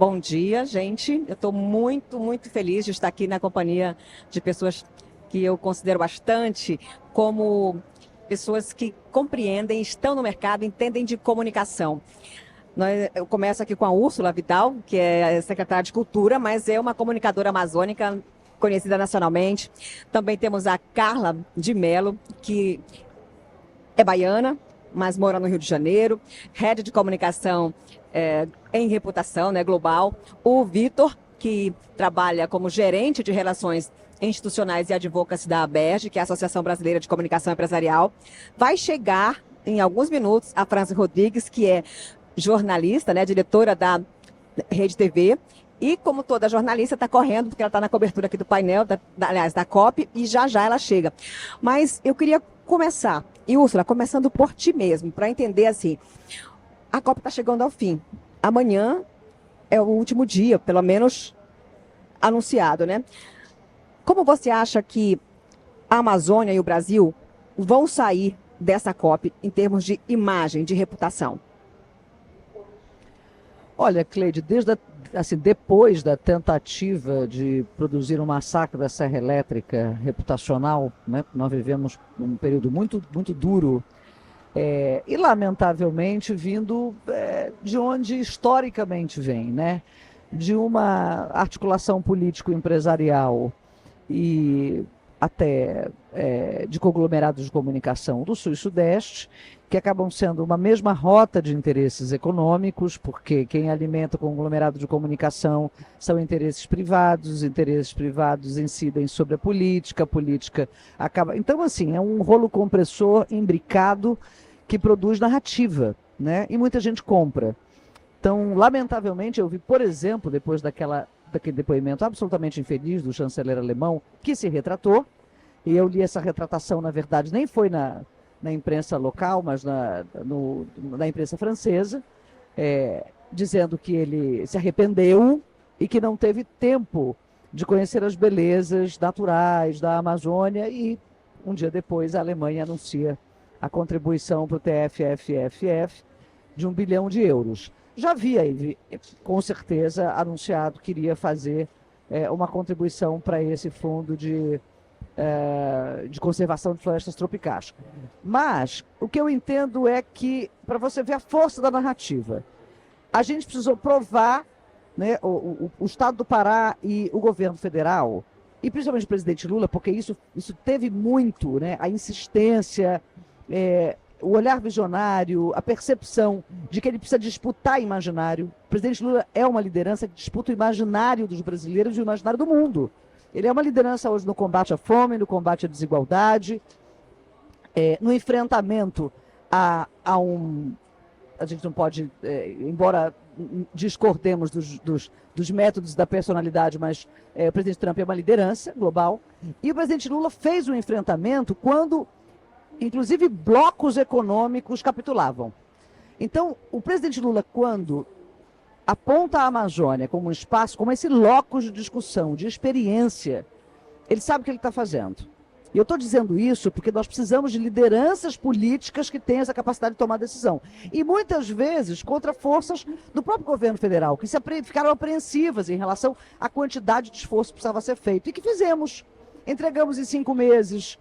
Bom dia, gente. Eu estou muito, muito feliz de estar aqui na companhia de pessoas que eu considero bastante como pessoas que compreendem, estão no mercado, entendem de comunicação. Eu começo aqui com a Úrsula Vidal, que é secretária de Cultura, mas é uma comunicadora amazônica conhecida nacionalmente. Também temos a Carla de Mello, que é baiana, mas mora no Rio de Janeiro, head de comunicação em reputação, né, global. O Vitor, que trabalha como gerente de relações institucionais e advocacy da ABERJ, que é a Associação Brasileira de Comunicação Empresarial. Vai chegar em alguns minutos a Franci Rodrigues, que é jornalista, né, diretora da Rede TV, e como toda jornalista está correndo, porque ela está na cobertura aqui do painel, aliás, da COP, e já já ela chega. Mas eu queria começar, e Úrsula, começando por ti mesmo, para entender assim, a COP está chegando ao fim. Amanhã é o último dia, pelo menos anunciado, né? Como você acha que a Amazônia e o Brasil vão sair dessa COP em termos de imagem, de reputação? Olha, Cleide, depois da tentativa de produzir um massacre da Serra Elétrica reputacional, né, nós vivemos um período muito, muito duro e, lamentavelmente, vindo de onde historicamente vem, né, de uma articulação político-empresarial e até de conglomerados de comunicação do Sul e Sudeste, que acabam sendo uma mesma rota de interesses econômicos, porque quem alimenta o conglomerado de comunicação são interesses privados, os interesses privados incidem sobre a política acaba... Então, assim, é um rolo compressor imbricado que produz narrativa, né? E muita gente compra. Então, lamentavelmente, eu vi, por exemplo, depois daquele depoimento absolutamente infeliz do chanceler alemão, que se retratou, e eu li essa retratação, na verdade, nem foi na imprensa local, mas na imprensa francesa, dizendo que ele se arrependeu e que não teve tempo de conhecer as belezas naturais da Amazônia, e um dia depois a Alemanha anuncia a contribuição para o TFFFF de 1 bilhão de euros. Já havia, com certeza, anunciado que iria fazer uma contribuição para esse fundo de conservação de florestas tropicais. Mas o que eu entendo é que, para você ver a força da narrativa, a gente precisou provar, né, o Estado do Pará e o governo federal, e principalmente o presidente Lula, porque isso teve muito, né, a insistência, o olhar visionário, a percepção de que ele precisa disputar imaginário. O presidente Lula é uma liderança que disputa o imaginário dos brasileiros e o imaginário do mundo. Ele é uma liderança hoje no combate à fome, no combate à desigualdade, no enfrentamento a gente não pode, embora discordemos dos métodos da personalidade, mas o presidente Trump é uma liderança global. E o presidente Lula fez um enfrentamento quando, inclusive, blocos econômicos capitulavam. Então, o presidente Lula, quando aponta a Amazônia como um espaço, como esse locus de discussão, de experiência, ele sabe o que ele está fazendo. E eu estou dizendo isso porque nós precisamos de lideranças políticas que tenham essa capacidade de tomar decisão. E muitas vezes contra forças do próprio governo federal, que ficaram apreensivas em relação à quantidade de esforço que precisava ser feito. E que fizemos. Entregamos em 5 meses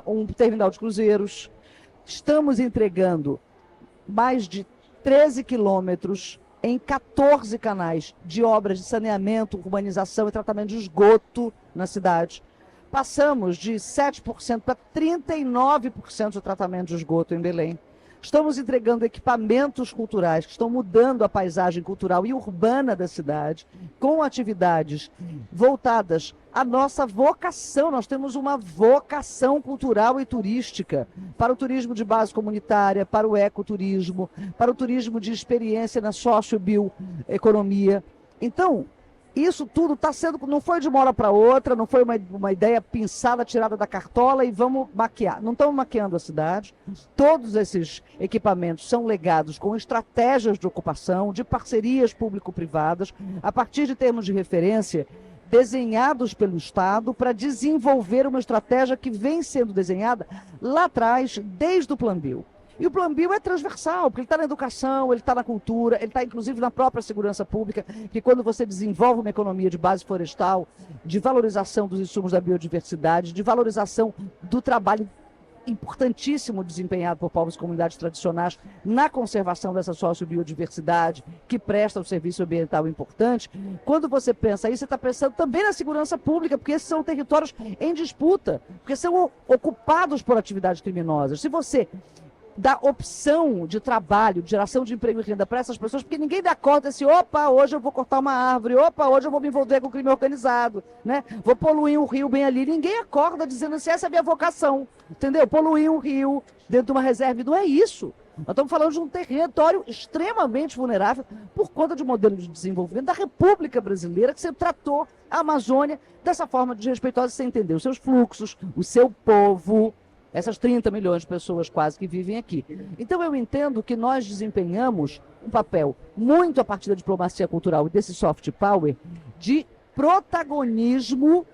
um terminal de cruzeiros. Estamos entregando mais de 13 quilômetros em 14 canais de obras de saneamento, urbanização e tratamento de esgoto na cidade. Passamos de 7% para 39% de tratamento de esgoto em Belém. Estamos entregando equipamentos culturais que estão mudando a paisagem cultural e urbana da cidade, com atividades voltadas à nossa vocação. Nós temos uma vocação cultural e turística para o turismo de base comunitária, para o ecoturismo, para o turismo de experiência na socio-bioeconomia. Então, isso tudo está sendo, não foi de uma hora para outra, não foi uma ideia pensada, tirada da cartola e vamos maquiar. Não estamos maquiando a cidade. Todos esses equipamentos são legados com estratégias de ocupação, de parcerias público-privadas, a partir de termos de referência desenhados pelo Estado para desenvolver uma estratégia que vem sendo desenhada lá atrás, desde o Plano Bio. E o Plano Bio é transversal, porque ele está na educação, ele está na cultura, ele está inclusive na própria segurança pública, que quando você desenvolve uma economia de base florestal, de valorização dos insumos da biodiversidade, de valorização do trabalho importantíssimo desempenhado por povos e comunidades tradicionais na conservação dessa sociobiodiversidade, que presta um serviço ambiental importante. Quando você pensa isso, você está pensando também na segurança pública, porque esses são territórios em disputa, porque são ocupados por atividades criminosas. Se você dá opção de trabalho, de geração de emprego e renda para essas pessoas, porque ninguém dá conta assim, opa, hoje eu vou cortar uma árvore, opa, hoje eu vou me envolver com o crime organizado, né? Vou poluir um rio bem ali. Ninguém acorda dizendo assim, essa é a minha vocação, entendeu? Poluir um rio dentro de uma reserva, não é isso. Nós estamos falando de um território extremamente vulnerável por conta de um modelo de desenvolvimento da República Brasileira, que sempre tratou a Amazônia dessa forma desrespeitosa, sem entender os seus fluxos, o seu povo, essas 30 milhões de pessoas quase que vivem aqui. Então eu entendo que nós desempenhamos um papel muito a partir da diplomacia cultural e desse soft power de protagonismo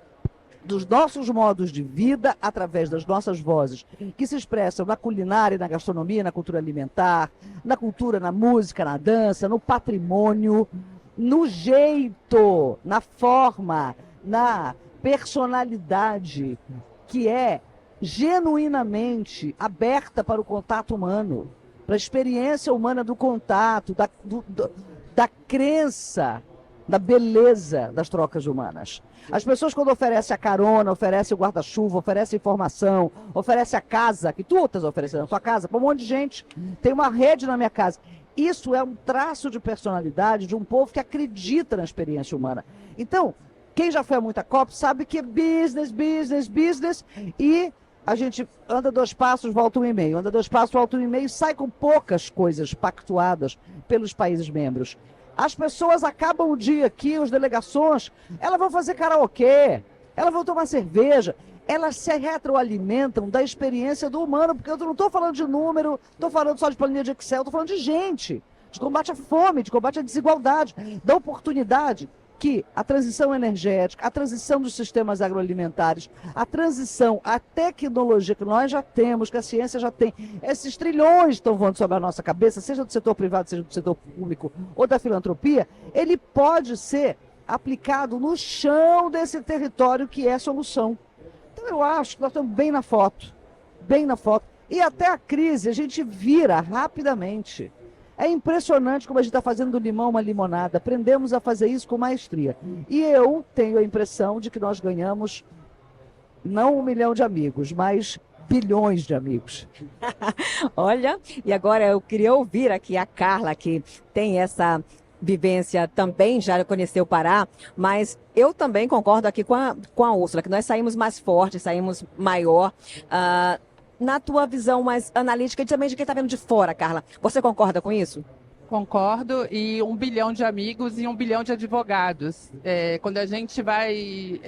dos nossos modos de vida através das nossas vozes, que se expressam na culinária, na gastronomia, na cultura alimentar, na cultura, na música, na dança, no patrimônio, no jeito, na forma, na personalidade, que é genuinamente aberta para o contato humano, para a experiência humana do contato, da crença, da beleza das trocas humanas. As pessoas, quando oferecem a carona, oferecem o guarda-chuva, oferecem informação, oferecem a casa, que tu estás oferecendo a tua casa para um monte de gente, tem uma rede na minha casa. Isso é um traço de personalidade de um povo que acredita na experiência humana. Então, quem já foi a muita COP sabe que é business, business, business, e a gente anda 2 passos, volta 1,5. Anda 2 passos, volta 1,5, sai com poucas coisas pactuadas pelos países membros. As pessoas acabam o dia aqui, as delegações, elas vão fazer karaokê, elas vão tomar cerveja, elas se retroalimentam da experiência do humano, porque eu não estou falando de número, estou falando só de planilha de Excel, estou falando de gente, de combate à fome, de combate à desigualdade, da oportunidade que a transição energética, a transição dos sistemas agroalimentares, a transição, a tecnologia que nós já temos, que a ciência já tem, esses trilhões estão voando sobre a nossa cabeça, seja do setor privado, seja do setor público ou da filantropia, ele pode ser aplicado no chão desse território que é solução. Então eu acho que nós estamos bem na foto, e até a crise a gente vira rapidamente. É impressionante como a gente está fazendo do limão uma limonada. Aprendemos a fazer isso com maestria. E eu tenho a impressão de que nós ganhamos não 1 milhão de amigos, mas bilhões de amigos. Olha, e agora eu queria ouvir aqui a Carla, que tem essa vivência também, já conheceu o Pará, mas eu também concordo aqui com a Úrsula, que nós saímos mais fortes, saímos maior. Na tua visão mais analítica e também de quem está vendo de fora, Carla, você concorda com isso? Concordo, e 1 bilhão de amigos e 1 bilhão de advogados. Quando a gente vai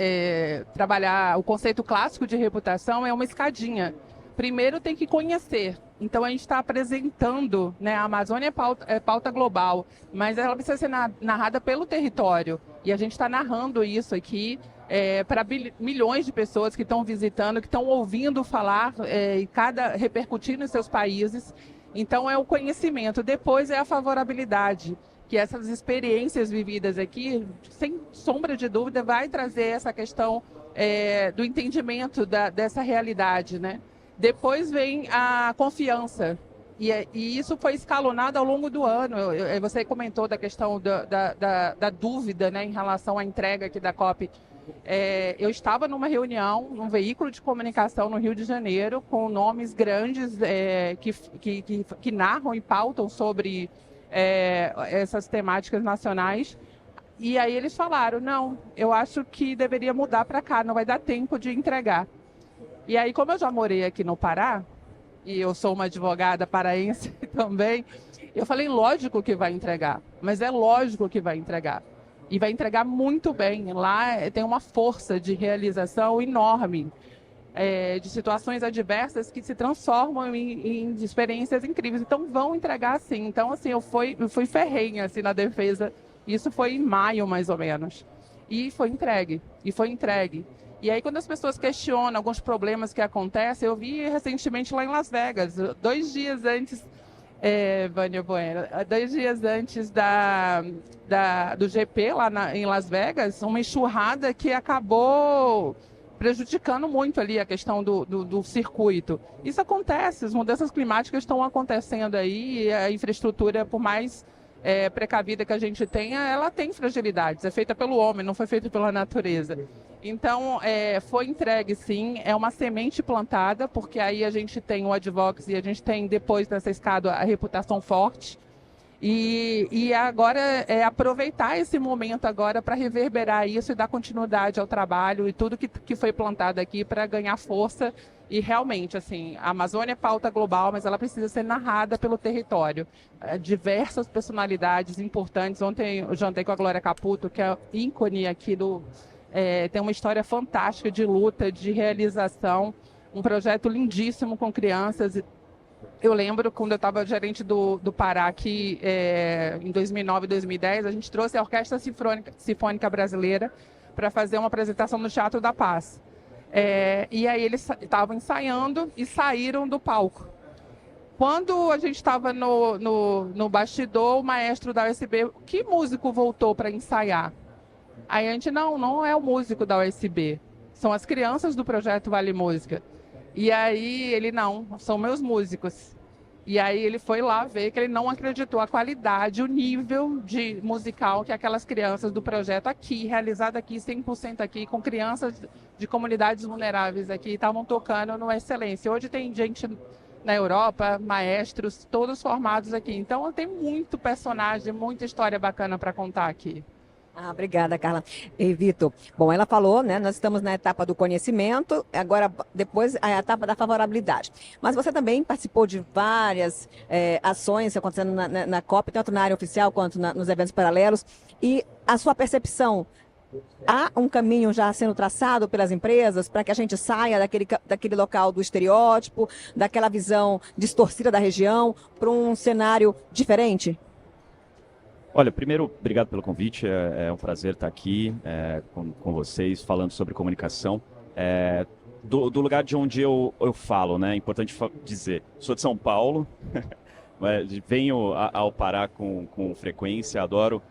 trabalhar o conceito clássico de reputação, é uma escadinha. Primeiro tem que conhecer. Então a gente está apresentando, né, a Amazônia é pauta global, mas ela precisa ser narrada pelo território. E a gente está narrando isso aqui para milhões de pessoas que estão visitando, que estão ouvindo falar, repercutindo em seus países. Então é o conhecimento. Depois é a favorabilidade, que essas experiências vividas aqui, sem sombra de dúvida, vai trazer essa questão do entendimento dessa realidade, né? Depois vem a confiança. E isso foi escalonado ao longo do ano. Você comentou da questão da dúvida, né, em relação à entrega aqui da COP. Eu estava numa reunião, num veículo de comunicação no Rio de Janeiro, com nomes grandes que narram e pautam sobre essas temáticas nacionais. E aí eles falaram, não, eu acho que deveria mudar para cá, não vai dar tempo de entregar. E aí, como eu já morei aqui no Pará, e eu sou uma advogada paraense também, eu falei, lógico que vai entregar, mas é lógico que vai entregar. E vai entregar muito bem. Lá tem uma força de realização enorme, de situações adversas que se transformam em experiências incríveis. Então, vão entregar sim. Então, assim, eu fui ferrenha assim, na defesa. Isso foi em maio, mais ou menos. E foi entregue. E aí, quando as pessoas questionam alguns problemas que acontecem, eu vi recentemente lá em Las Vegas, 2 dias antes, Vânia Bueno, 2 dias antes do GP lá em Las Vegas, uma enxurrada que acabou prejudicando muito ali a questão do circuito. Isso acontece, as mudanças climáticas estão acontecendo aí, e a infraestrutura, por mais precavida que a gente tenha, ela tem fragilidades, é feita pelo homem, não foi feita pela natureza. Então, foi entregue sim, é uma semente plantada, porque aí a gente tem o advocacy, a gente tem depois dessa escada a reputação forte, e agora é aproveitar esse momento agora para reverberar isso e dar continuidade ao trabalho e tudo que foi plantado aqui para ganhar força. E realmente, assim, a Amazônia é pauta global, mas ela precisa ser narrada pelo território. Diversas personalidades importantes. Ontem eu jantei com a Glória Caputo, que é ícone aqui tem uma história fantástica de luta, de realização, um projeto lindíssimo com crianças. Eu lembro quando eu estava gerente do Pará, aqui em 2009 e 2010, a gente trouxe a Orquestra Sinfônica Brasileira para fazer uma apresentação no Teatro da Paz. E aí eles estavam ensaiando e saíram do palco. Quando a gente estava no bastidor, o maestro da USB, que músico voltou para ensaiar? Aí a gente, não é o músico da USB, são as crianças do projeto Vale Música. E aí ele, não, são meus músicos. E aí ele foi lá ver que ele não acreditou a qualidade, o nível de musical que aquelas crianças do projeto aqui, realizado aqui, 100% aqui, com crianças de comunidades vulneráveis aqui, estavam tocando numa excelência. Hoje tem gente na Europa, maestros, todos formados aqui. Então tem muito personagem, muita história bacana para contar aqui. Obrigada, Carla. E Vitor, bom, ela falou, né, nós estamos na etapa do conhecimento, agora depois a etapa da favorabilidade. Mas você também participou de várias ações acontecendo na COP, tanto na área oficial quanto nos eventos paralelos, e a sua percepção, há um caminho já sendo traçado pelas empresas para que a gente saia daquele local do estereótipo, daquela visão distorcida da região, para um cenário diferente? Olha, primeiro, obrigado pelo convite, é um prazer estar aqui com vocês, falando sobre comunicação. Do lugar de onde eu falo, né, é importante dizer, sou de São Paulo, venho ao Pará com frequência, adoro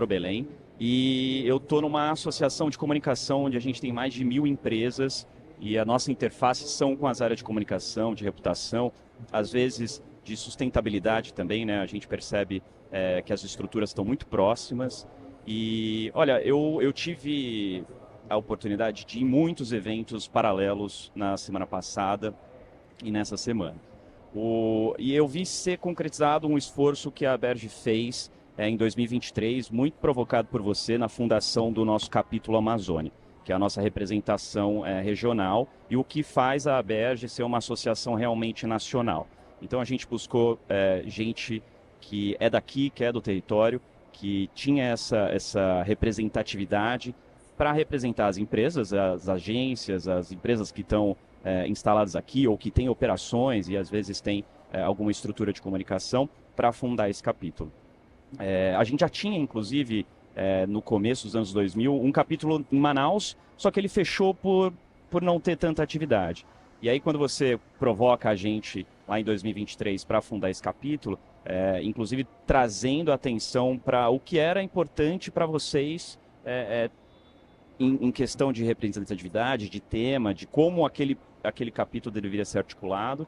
Belém, e eu estou numa associação de comunicação onde a gente tem mais de 1.000 empresas, e a nossa interface são com as áreas de comunicação, de reputação, às vezes de sustentabilidade também, né, a gente percebe que as estruturas estão muito próximas. E, olha, eu tive a oportunidade de ir em muitos eventos paralelos na semana passada e nessa semana. E eu vi ser concretizado um esforço que a Berge fez em 2023, muito provocado por você, na fundação do nosso capítulo Amazônia, que é a nossa representação regional e o que faz a Berge ser uma associação realmente nacional. Então a gente buscou gente que é daqui, que é do território, que tinha essa representatividade para representar as empresas, as agências, as empresas que estão instaladas aqui ou que têm operações e às vezes têm alguma estrutura de comunicação para fundar esse capítulo. A gente já tinha, inclusive, no começo dos anos 2000, um capítulo em Manaus, só que ele fechou por não ter tanta atividade. E aí quando você provoca a gente lá em 2023 para fundar esse capítulo, inclusive trazendo atenção para o que era importante para vocês em questão de representatividade, de tema, de como aquele capítulo deveria ser articulado.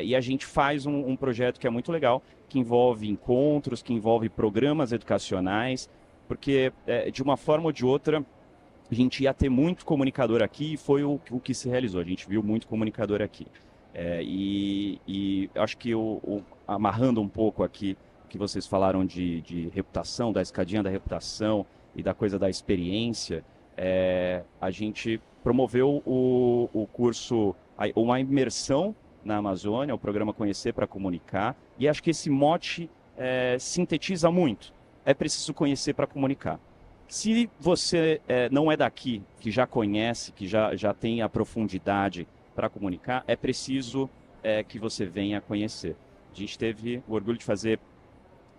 E a gente faz um projeto que é muito legal, que envolve encontros, que envolve programas educacionais, porque de uma forma ou de outra a gente ia ter muito comunicador aqui e foi o que se realizou. A gente viu muito comunicador aqui. E acho que amarrando um pouco aqui que vocês falaram de reputação, da escadinha da reputação e da coisa da experiência, a gente promoveu o curso, uma imersão na Amazônia, o programa Conhecer para Comunicar, e acho que esse mote sintetiza muito. É preciso conhecer para comunicar. Se você não é daqui, que já conhece, que já tem a profundidade para comunicar, é preciso que você venha conhecer. A gente teve o orgulho de fazer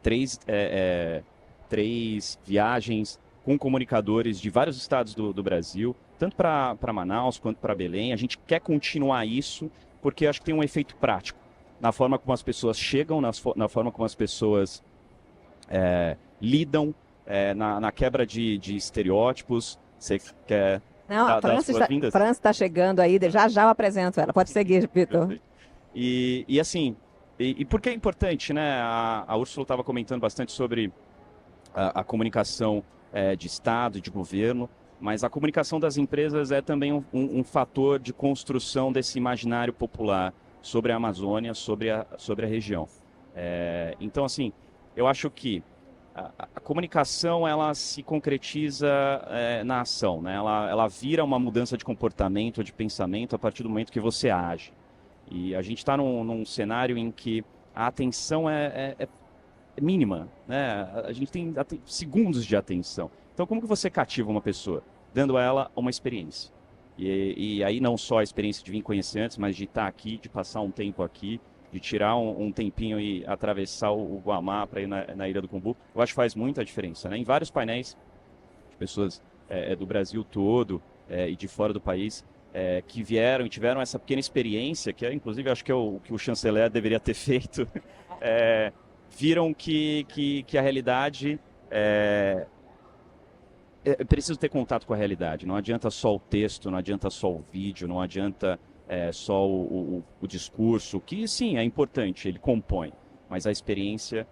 três viagens com comunicadores de vários estados do Brasil, tanto para Manaus quanto para Belém. A gente quer continuar isso, porque acho que tem um efeito prático na forma como as pessoas chegam, na forma como as pessoas lidam, na quebra de estereótipos. Você quer Não, dar a as França boas-vindas? está chegando aí, já já eu apresento ela. Pode seguir, Vitor. E assim, e por que é importante, né? A Úrsula estava comentando bastante sobre a comunicação de Estado, de governo, mas a comunicação das empresas é também um fator de construção desse imaginário popular sobre a Amazônia, sobre a região. Então, assim, eu acho que a comunicação, ela se concretiza na ação, né? Ela vira uma mudança de comportamento, de pensamento, a partir do momento que você age. E a gente está num cenário em que a atenção é mínima, né? A gente tem segundos de atenção. Então, como que você cativa uma pessoa? Dando a ela uma experiência. E aí não só a experiência de vir conhecer antes, mas de estar aqui, de passar um tempo aqui, de tirar um tempinho e atravessar o Guamá para ir na Ilha do Cumbu, eu acho que faz muita diferença, né? Em vários painéis de pessoas do Brasil todo e de fora do país que vieram e tiveram essa pequena experiência, que inclusive acho que é o que o chanceler deveria ter feito, viram que a realidade preciso ter contato com a realidade. Não adianta só o texto, não adianta só o vídeo, não adianta só o discurso, que sim, é importante, ele compõe, mas a experiência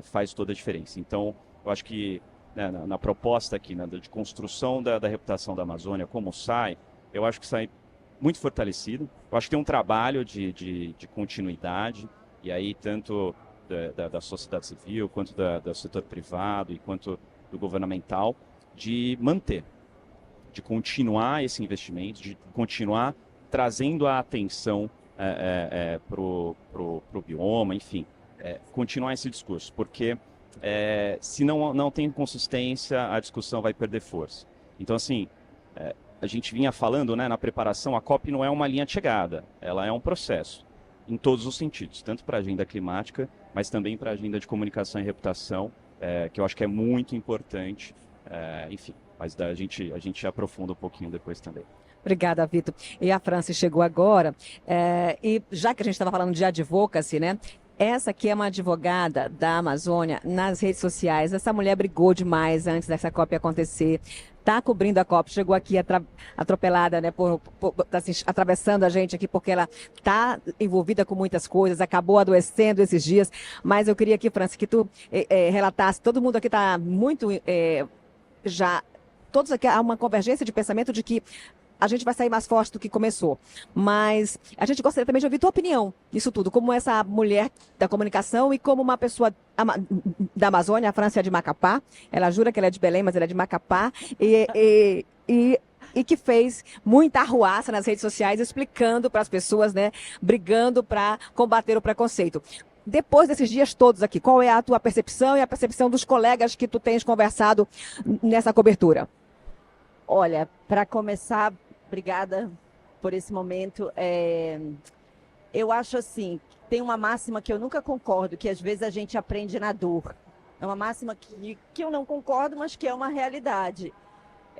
faz toda a diferença. Então, eu acho que na proposta aqui, de construção da reputação da Amazônia, como sai, eu acho que sai muito fortalecido. Eu acho que tem um trabalho de continuidade, e aí tanto da sociedade civil, quanto do setor privado e quanto do governamental, de manter, de continuar esse investimento, de continuar trazendo a atenção para o bioma, enfim, continuar esse discurso, porque se não tem consistência, a discussão vai perder força. Então, assim, a gente vinha falando, né, na preparação, a COP não é uma linha de chegada, ela é um processo, em todos os sentidos, tanto para a agenda climática, mas também para a agenda de comunicação e reputação, que eu acho que é muito importante, enfim, mas a gente aprofunda um pouquinho depois também. Obrigada, Vitor. E a França chegou agora, e já que a gente estava falando de advocacy, né? Essa aqui é uma advogada da Amazônia nas redes sociais. Essa mulher brigou demais antes dessa COP acontecer. Está cobrindo a COP, chegou aqui atropelada, né, assim, atravessando a gente aqui, porque ela está envolvida com muitas coisas, acabou adoecendo esses dias. Mas eu queria aqui, França, que tu relatasse. Todo mundo aqui está muito todos aqui há uma convergência de pensamento de que a gente vai sair mais forte do que começou. Mas a gente gostaria também de ouvir tua opinião nisso tudo, como essa mulher da comunicação e como uma pessoa da Amazônia, a França é de Macapá. Ela jura que ela é de Belém, mas ela é de Macapá. E que fez muita arruaça nas redes sociais, explicando para as pessoas, né, brigando para combater o preconceito. Depois desses dias todos aqui, qual é a tua percepção e a percepção dos colegas que tu tens conversado nessa cobertura? Olha, para começar, obrigada por esse momento. Eu acho assim, tem uma máxima que eu nunca concordo, que às vezes a gente aprende na dor. É uma máxima que eu não concordo, mas que é uma realidade.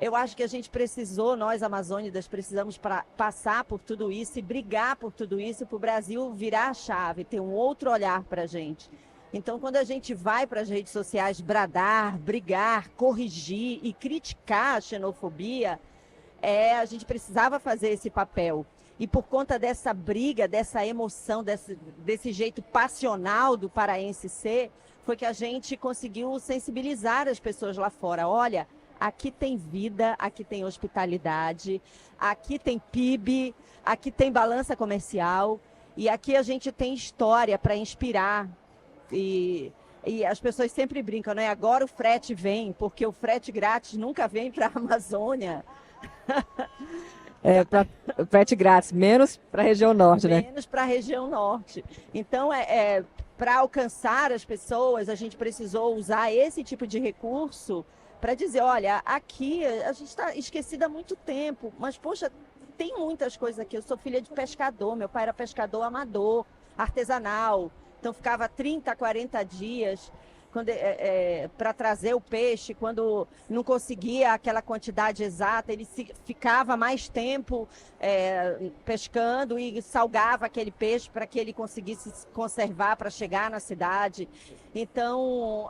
Eu acho que a gente precisou, nós amazônidas, precisamos passar por tudo isso e brigar por tudo isso para o Brasil virar a chave, ter um outro olhar para a gente. Então, quando a gente vai para as redes sociais bradar, brigar, corrigir e criticar a xenofobia, a gente precisava fazer esse papel. E por conta dessa briga, dessa emoção, desse jeito passional do paraense ser, foi que a gente conseguiu sensibilizar as pessoas lá fora. Olha, aqui tem vida, aqui tem hospitalidade, aqui tem PIB, aqui tem balança comercial e aqui a gente tem história para inspirar. E as pessoas sempre brincam, né? Agora o frete vem, porque o frete grátis nunca vem para a Amazônia. Frete grátis, menos para a região norte, né? Menos para a região norte. Então, para alcançar as pessoas, a gente precisou usar esse tipo de recurso para dizer, olha, aqui a gente está esquecida há muito tempo, mas, poxa, tem muitas coisas aqui. Eu sou filha de pescador, meu pai era pescador amador, artesanal. Então, ficava 30, 40 dias para trazer o peixe, quando não conseguia aquela quantidade exata, ele ficava mais tempo pescando e salgava aquele peixe para que ele conseguisse se conservar para chegar na cidade. Então,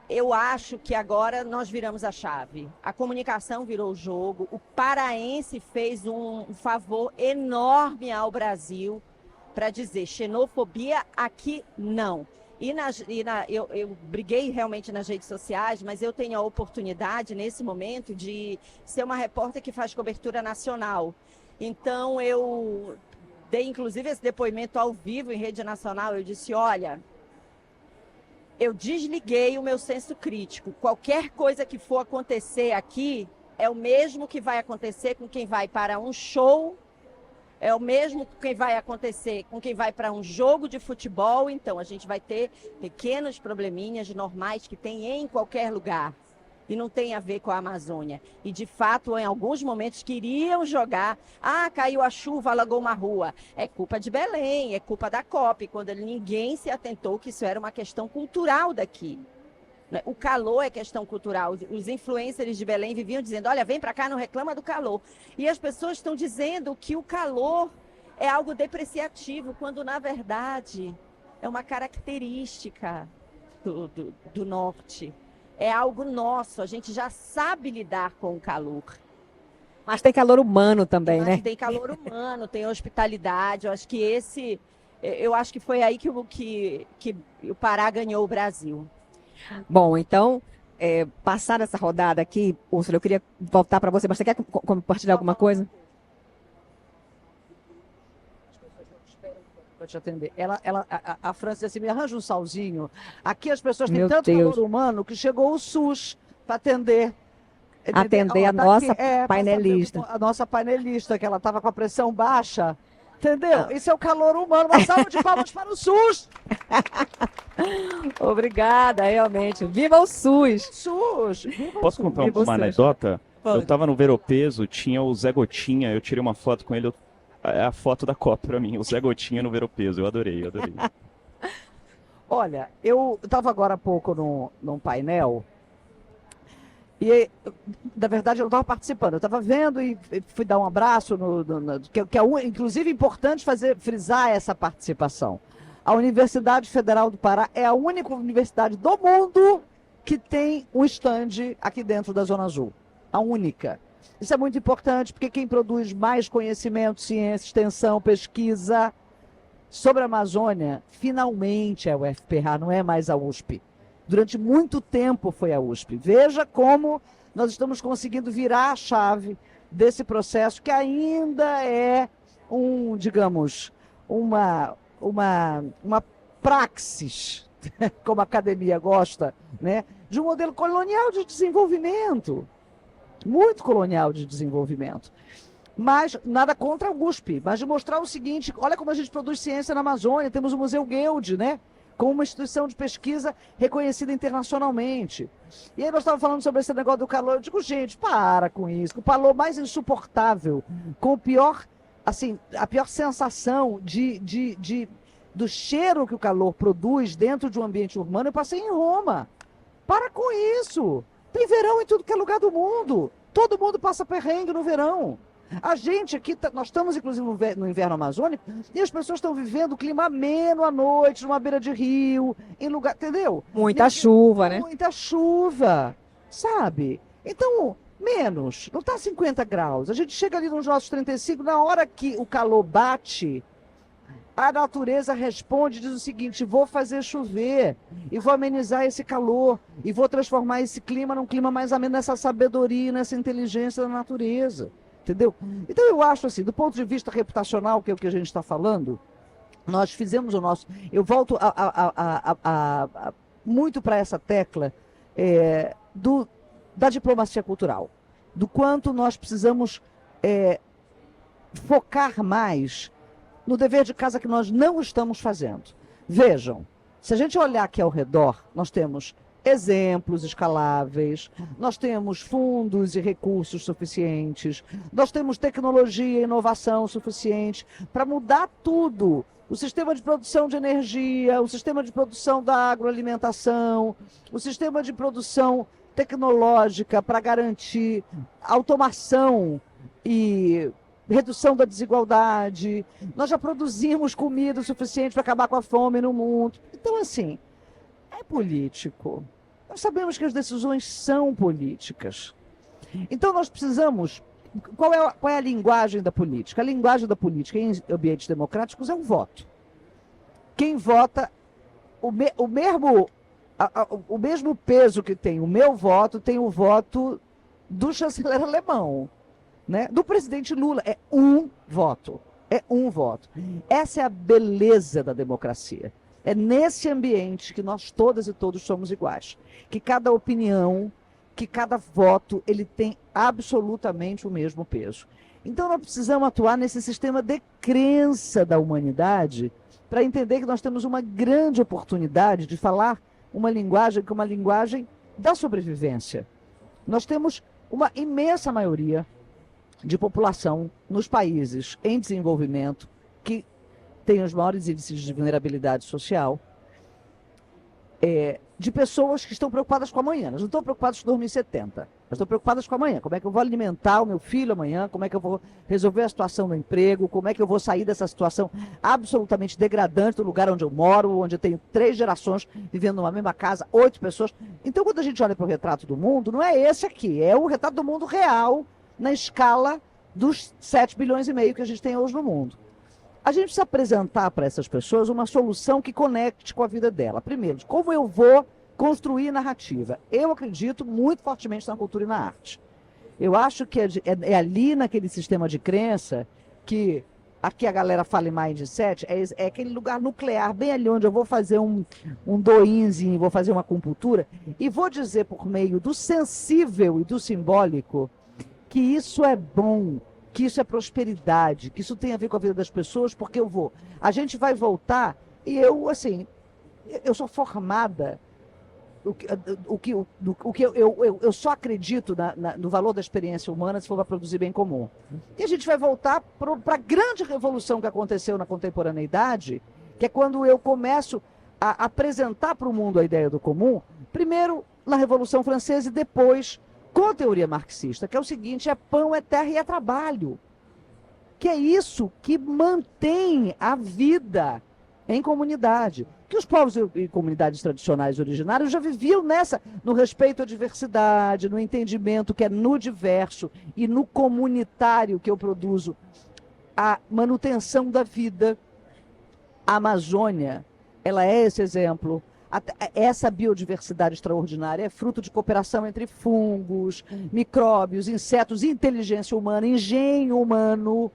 eu acho que agora nós viramos a chave. A comunicação virou o jogo. O paraense fez um favor enorme ao Brasil para dizer xenofobia aqui não. Eu briguei realmente nas redes sociais, mas eu tenho a oportunidade, nesse momento, de ser uma repórter que faz cobertura nacional. Então, eu dei, inclusive, esse depoimento ao vivo em rede nacional. Eu disse, olha, eu desliguei o meu senso crítico. Qualquer coisa que for acontecer aqui é o mesmo que vai acontecer com quem vai para um show, é o mesmo que vai acontecer com quem vai para um jogo de futebol. Então, a gente vai ter pequenos probleminhas normais que tem em qualquer lugar. E não tem a ver com a Amazônia. E, de fato, em alguns momentos queriam jogar. Ah, caiu a chuva, alagou uma rua. É culpa de Belém, é culpa da COP, quando ninguém se atentou que isso era uma questão cultural daqui. O calor é questão cultural. Os influencers de Belém viviam dizendo, olha, vem para cá, não reclama do calor. E as pessoas estão dizendo que o calor é algo depreciativo, quando, na verdade, é uma característica do norte. É algo nosso, a gente já sabe lidar com o calor. Mas tem calor humano também, né? Tem calor humano, tem hospitalidade. Eu acho que foi aí que o Pará ganhou o Brasil. Bom, então, passar essa rodada aqui, Úrsula, eu queria voltar para você, mas você quer compartilhar alguma coisa? Para te atender. A França disse assim, me arranja um salzinho. Aqui as pessoas têm Meu tanto Deus. calor humano que chegou o SUS para atender. Atender a Tá nossa aqui, pra painelista. saber, a nossa painelista, que ela estava com a pressão baixa. Entendeu? Isso é o calor humano. Uma salva de palmas para o SUS! Obrigada, realmente. Viva o SUS! SUS! Viva o Posso SUS. contar E você? uma anedota? Pode. Eu estava no Veropeso, tinha o Zé Gotinha, eu tirei uma foto com ele, é a foto da Copa para mim, o Zé Gotinha no Veropeso, eu adorei. Olha, eu estava agora há pouco num painel e, na verdade, eu não estava participando. Eu estava vendo e fui dar um abraço, que é inclusive importante frisar essa participação. A Universidade Federal do Pará é a única universidade do mundo que tem um stand aqui dentro da Zona Azul. A única. Isso é muito importante, porque quem produz mais conhecimento, ciência, extensão, pesquisa sobre a Amazônia, finalmente é o FPA, não é mais a USP. Durante muito tempo foi a USP. Veja como nós estamos conseguindo virar a chave desse processo que ainda é digamos, uma praxis, como a academia gosta, né, de um modelo colonial de desenvolvimento. Muito colonial de desenvolvimento. Mas nada contra a USP, mas de mostrar o seguinte, olha como a gente produz ciência na Amazônia, temos o Museu Guild, né? Como uma instituição de pesquisa reconhecida internacionalmente. E aí nós estávamos falando sobre esse negócio do calor. Eu digo, gente, para com isso. O calor mais insuportável, com o pior, assim, a pior sensação do cheiro que o calor produz dentro de um ambiente urbano, eu passei em Roma. Para com isso. Tem verão em tudo que é lugar do mundo. Todo mundo passa perrengue no verão. A gente aqui, nós estamos inclusive no inverno amazônico, e as pessoas estão vivendo o clima ameno à noite, numa beira de rio, em lugar, entendeu? Muita chuva, né? Muita chuva, sabe? Então, menos, não está 50 graus. A gente chega ali nos nossos 35, na hora que o calor bate, a natureza responde, diz o seguinte, vou fazer chover, e vou amenizar esse calor, e vou transformar esse clima num clima mais ameno, nessa sabedoria, nessa inteligência da natureza. Entendeu? Então eu acho assim, do ponto de vista reputacional, que é o que a gente está falando, nós fizemos o nosso... Eu volto muito para essa tecla da diplomacia cultural, do quanto nós precisamos focar mais no dever de casa que nós não estamos fazendo. Vejam, se a gente olhar aqui ao redor, nós temos exemplos escaláveis, nós temos fundos e recursos suficientes, nós temos tecnologia e inovação suficiente para mudar tudo o sistema de produção de energia, o sistema de produção da agroalimentação, o sistema de produção tecnológica para garantir automação e redução da desigualdade. Nós já produzimos comida o suficiente para acabar com a fome no mundo. Então, assim, é político. Nós sabemos que as decisões são políticas. Então, nós precisamos... Qual é a linguagem da política? A linguagem da política em ambientes democráticos é o voto. Quem vota, o mesmo peso que tem o meu voto, tem o voto do chanceler alemão, né? Do presidente Lula. É um voto. É um voto. Essa é a beleza da democracia. É nesse ambiente que nós todas e todos somos iguais. Que cada opinião, que cada voto, ele tem absolutamente o mesmo peso. Então nós precisamos atuar nesse sistema de crença da humanidade para entender que nós temos uma grande oportunidade de falar uma linguagem que é uma linguagem da sobrevivência. Nós temos uma imensa maioria de população nos países em desenvolvimento que tem os maiores índices de vulnerabilidade social, de pessoas que estão preocupadas com amanhã. Elas não estão preocupadas com 2070. Elas estão preocupadas com amanhã. Como é que eu vou alimentar o meu filho amanhã? Como é que eu vou resolver a situação do emprego? Como é que eu vou sair dessa situação absolutamente degradante do lugar onde eu moro, onde eu tenho 3 gerações vivendo numa mesma casa, 8 pessoas. Então, quando a gente olha para o retrato do mundo, não é esse aqui. É o retrato do mundo real na escala dos 7 bilhões e meio que a gente tem hoje no mundo. A gente precisa apresentar para essas pessoas uma solução que conecte com a vida dela. Primeiro, como eu vou construir narrativa? Eu acredito muito fortemente na cultura e na arte. Eu acho que é ali naquele sistema de crença que aqui a galera fala em mindset, é aquele lugar nuclear, bem ali onde eu vou fazer um doinzinho, vou fazer uma acupuntura, e vou dizer por meio do sensível e do simbólico que isso é bom, que isso é prosperidade, que isso tem a ver com a vida das pessoas, porque a gente vai voltar, e eu, assim, eu sou formada, eu só acredito no valor da experiência humana se for para produzir bem comum. E a gente vai voltar para a grande revolução que aconteceu na contemporaneidade, que é quando eu começo a apresentar para o mundo a ideia do comum, primeiro na Revolução Francesa e depois com a teoria marxista, que é o seguinte: é pão, é terra e é trabalho. Que é isso que mantém a vida em comunidade. Que os povos e comunidades tradicionais originários já viviam no respeito à diversidade, no entendimento que é no diverso e no comunitário que eu produzo a manutenção da vida. A Amazônia, ela é esse exemplo. Essa biodiversidade extraordinária é fruto de cooperação entre fungos, micróbios, insetos, inteligência humana, engenho humano,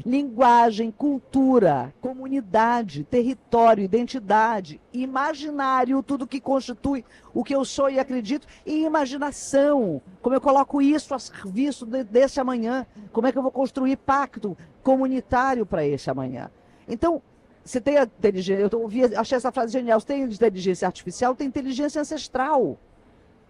linguagem, cultura, comunidade, território, identidade, imaginário, tudo que constitui o que eu sou e acredito, e imaginação, como eu coloco isso a serviço desse amanhã, como é que eu vou construir pacto comunitário para esse amanhã. Então, você tem a inteligência, achei essa frase genial, você tem inteligência artificial, tem inteligência ancestral.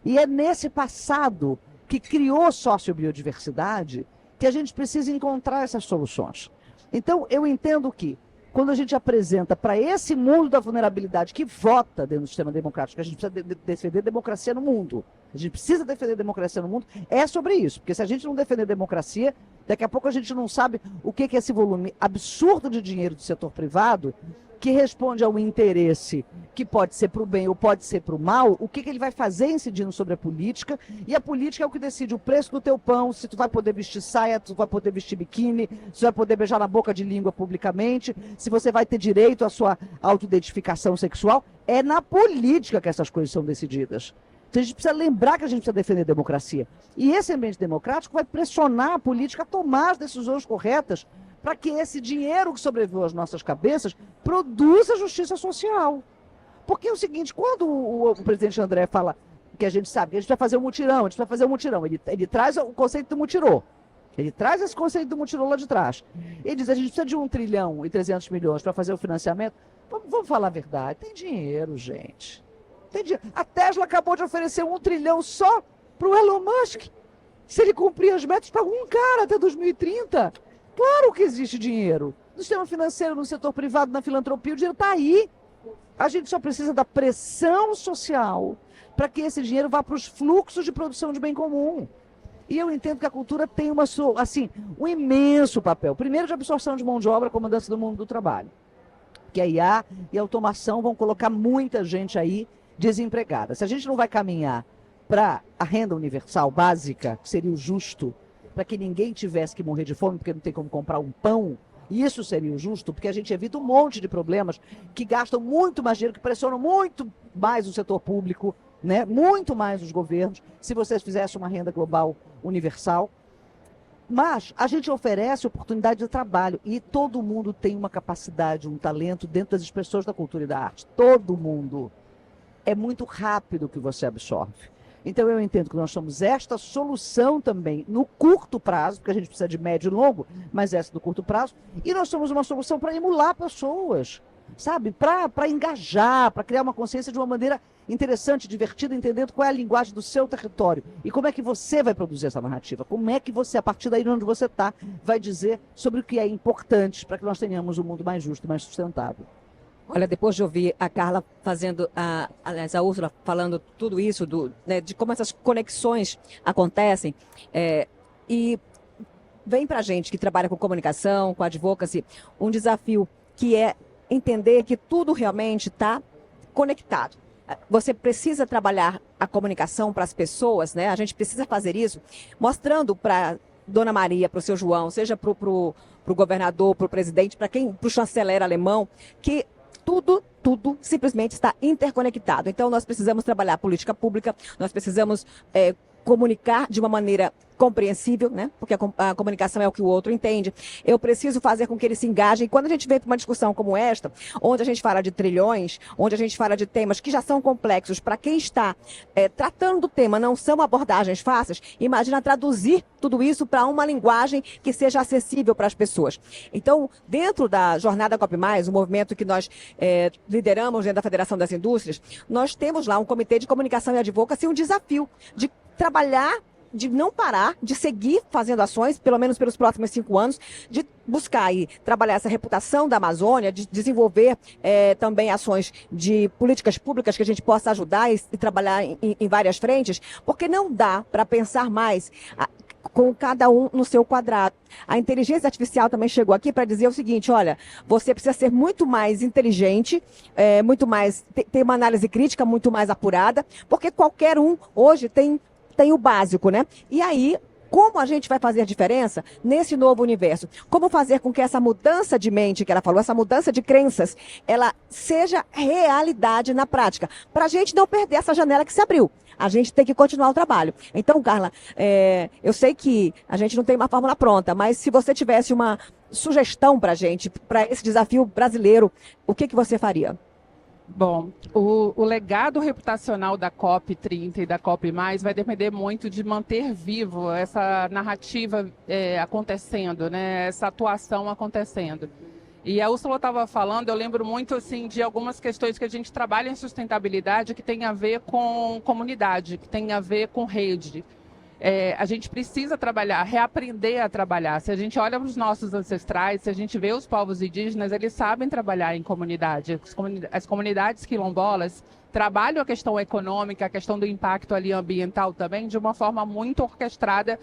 E é nesse passado que criou sociobiodiversidade que a gente precisa encontrar essas soluções. Então, eu entendo que, quando a gente apresenta para esse mundo da vulnerabilidade que vota dentro do sistema democrático, que a gente precisa defender democracia no mundo, a gente precisa defender democracia no mundo, é sobre isso. Porque se a gente não defender democracia, daqui a pouco a gente não sabe o que é esse volume absurdo de dinheiro do setor privado que responde ao interesse que pode ser para o bem ou pode ser para o mal, o que ele vai fazer incidindo sobre a política, e a política é o que decide o preço do teu pão, se tu vai poder vestir saia, se tu vai poder vestir biquíni, se tu vai poder beijar na boca de língua publicamente, se você vai ter direito à sua autoidentificação sexual. É na política que essas coisas são decididas. Então a gente precisa lembrar que a gente precisa defender a democracia. E esse ambiente democrático vai pressionar a política a tomar as decisões corretas para que esse dinheiro que sobreviveu às nossas cabeças produza justiça social. Porque é o seguinte, quando o presidente André fala que a gente sabe que a gente vai fazer um mutirão, ele traz o conceito do mutirô. Ele traz esse conceito do mutirô lá de trás. Ele diz, a gente precisa de 1 trilhão e 300 milhões para fazer o financiamento. Vamos falar a verdade, tem dinheiro, gente. Tem dinheiro. A Tesla acabou de oferecer 1 trilhão só para o Elon Musk. Se ele cumprir as metas para um cara até 2030... Claro que existe dinheiro. no sistema financeiro, no setor privado, na filantropia, o dinheiro está aí. A gente só precisa da pressão social para que esse dinheiro vá para os fluxos de produção de bem comum. E eu entendo que a cultura tem um imenso papel. Primeiro, de absorção de mão de obra, como a mudança do mundo do trabalho. Que a IA e a automação vão colocar muita gente aí desempregada. Se a gente não vai caminhar para a renda universal básica, que seria o justo, para que ninguém tivesse que morrer de fome porque não tem como comprar um pão, isso seria o justo, porque a gente evita um monte de problemas que gastam muito mais dinheiro, que pressionam muito mais o setor público, né? Muito mais os governos, se vocês fizessem uma renda global universal. Mas a gente oferece oportunidade de trabalho e todo mundo tem uma capacidade, um talento dentro das expressões da cultura e da arte. Todo mundo. É muito rápido que você absorve. Então eu entendo que nós somos esta solução também no curto prazo, porque a gente precisa de médio e longo, mas essa do curto prazo, e nós somos uma solução para emular pessoas, sabe? Para engajar, para criar uma consciência de uma maneira interessante, divertida, entendendo qual é a linguagem do seu território e como é que você vai produzir essa narrativa, como é que você, a partir daí de onde você está, vai dizer sobre o que é importante para que nós tenhamos um mundo mais justo e mais sustentável. Olha, depois de ouvir a Carla fazendo, aliás, a Úrsula falando tudo isso, né, de como essas conexões acontecem, e vem para a gente que trabalha com comunicação, com advocacy, um desafio que é entender que tudo realmente está conectado. Você precisa trabalhar a comunicação para as pessoas, né? A gente precisa fazer isso, mostrando para Dona Maria, para o seu João, seja para o governador, para o presidente, para o chanceler alemão, que tudo simplesmente está interconectado. Então, nós precisamos trabalhar política pública, nós precisamos comunicar de uma maneira compreensível, né? Porque a comunicação é o que o outro entende. Eu preciso fazer com que ele se engaje. E quando a gente vem para uma discussão como esta, onde a gente fala de trilhões, onde a gente fala de temas que já são complexos, para quem está tratando do tema, não são abordagens fáceis, imagina traduzir tudo isso para uma linguagem que seja acessível para as pessoas. Então, dentro da Jornada COP+, o movimento que nós lideramos dentro da Federação das Indústrias, nós temos lá um comitê de comunicação e advocacy, um desafio de trabalhar, de não parar, de seguir fazendo ações, pelo menos pelos próximos 5 anos, de buscar e trabalhar essa reputação da Amazônia, de desenvolver também ações de políticas públicas que a gente possa ajudar e trabalhar em várias frentes, porque não dá para pensar mais com cada um no seu quadrado. A inteligência artificial também chegou aqui para dizer o seguinte: olha, você precisa ser muito mais inteligente, muito mais, ter uma análise crítica muito mais apurada, porque qualquer um hoje tem o básico, né? E aí, como a gente vai fazer diferença nesse novo universo? Como fazer com que essa mudança de mente que ela falou, essa mudança de crenças, ela seja realidade na prática? Para a gente não perder essa janela que se abriu. A gente tem que continuar o trabalho. Então, Carla, eu sei que a gente não tem uma fórmula pronta, mas se você tivesse uma sugestão para a gente, para esse desafio brasileiro, o que você faria? Bom, o legado reputacional da COP30 e da COP+, vai depender muito de manter vivo essa narrativa acontecendo, né? Essa atuação acontecendo. E a Úrsula estava falando, eu lembro muito assim, de algumas questões que a gente trabalha em sustentabilidade que tem a ver com comunidade, que tem a ver com rede. A gente precisa trabalhar, reaprender a trabalhar. Se a gente olha para os nossos ancestrais, se a gente vê os povos indígenas, eles sabem trabalhar em comunidade. As comunidades quilombolas trabalham a questão econômica, a questão do impacto ali ambiental também, de uma forma muito orquestrada,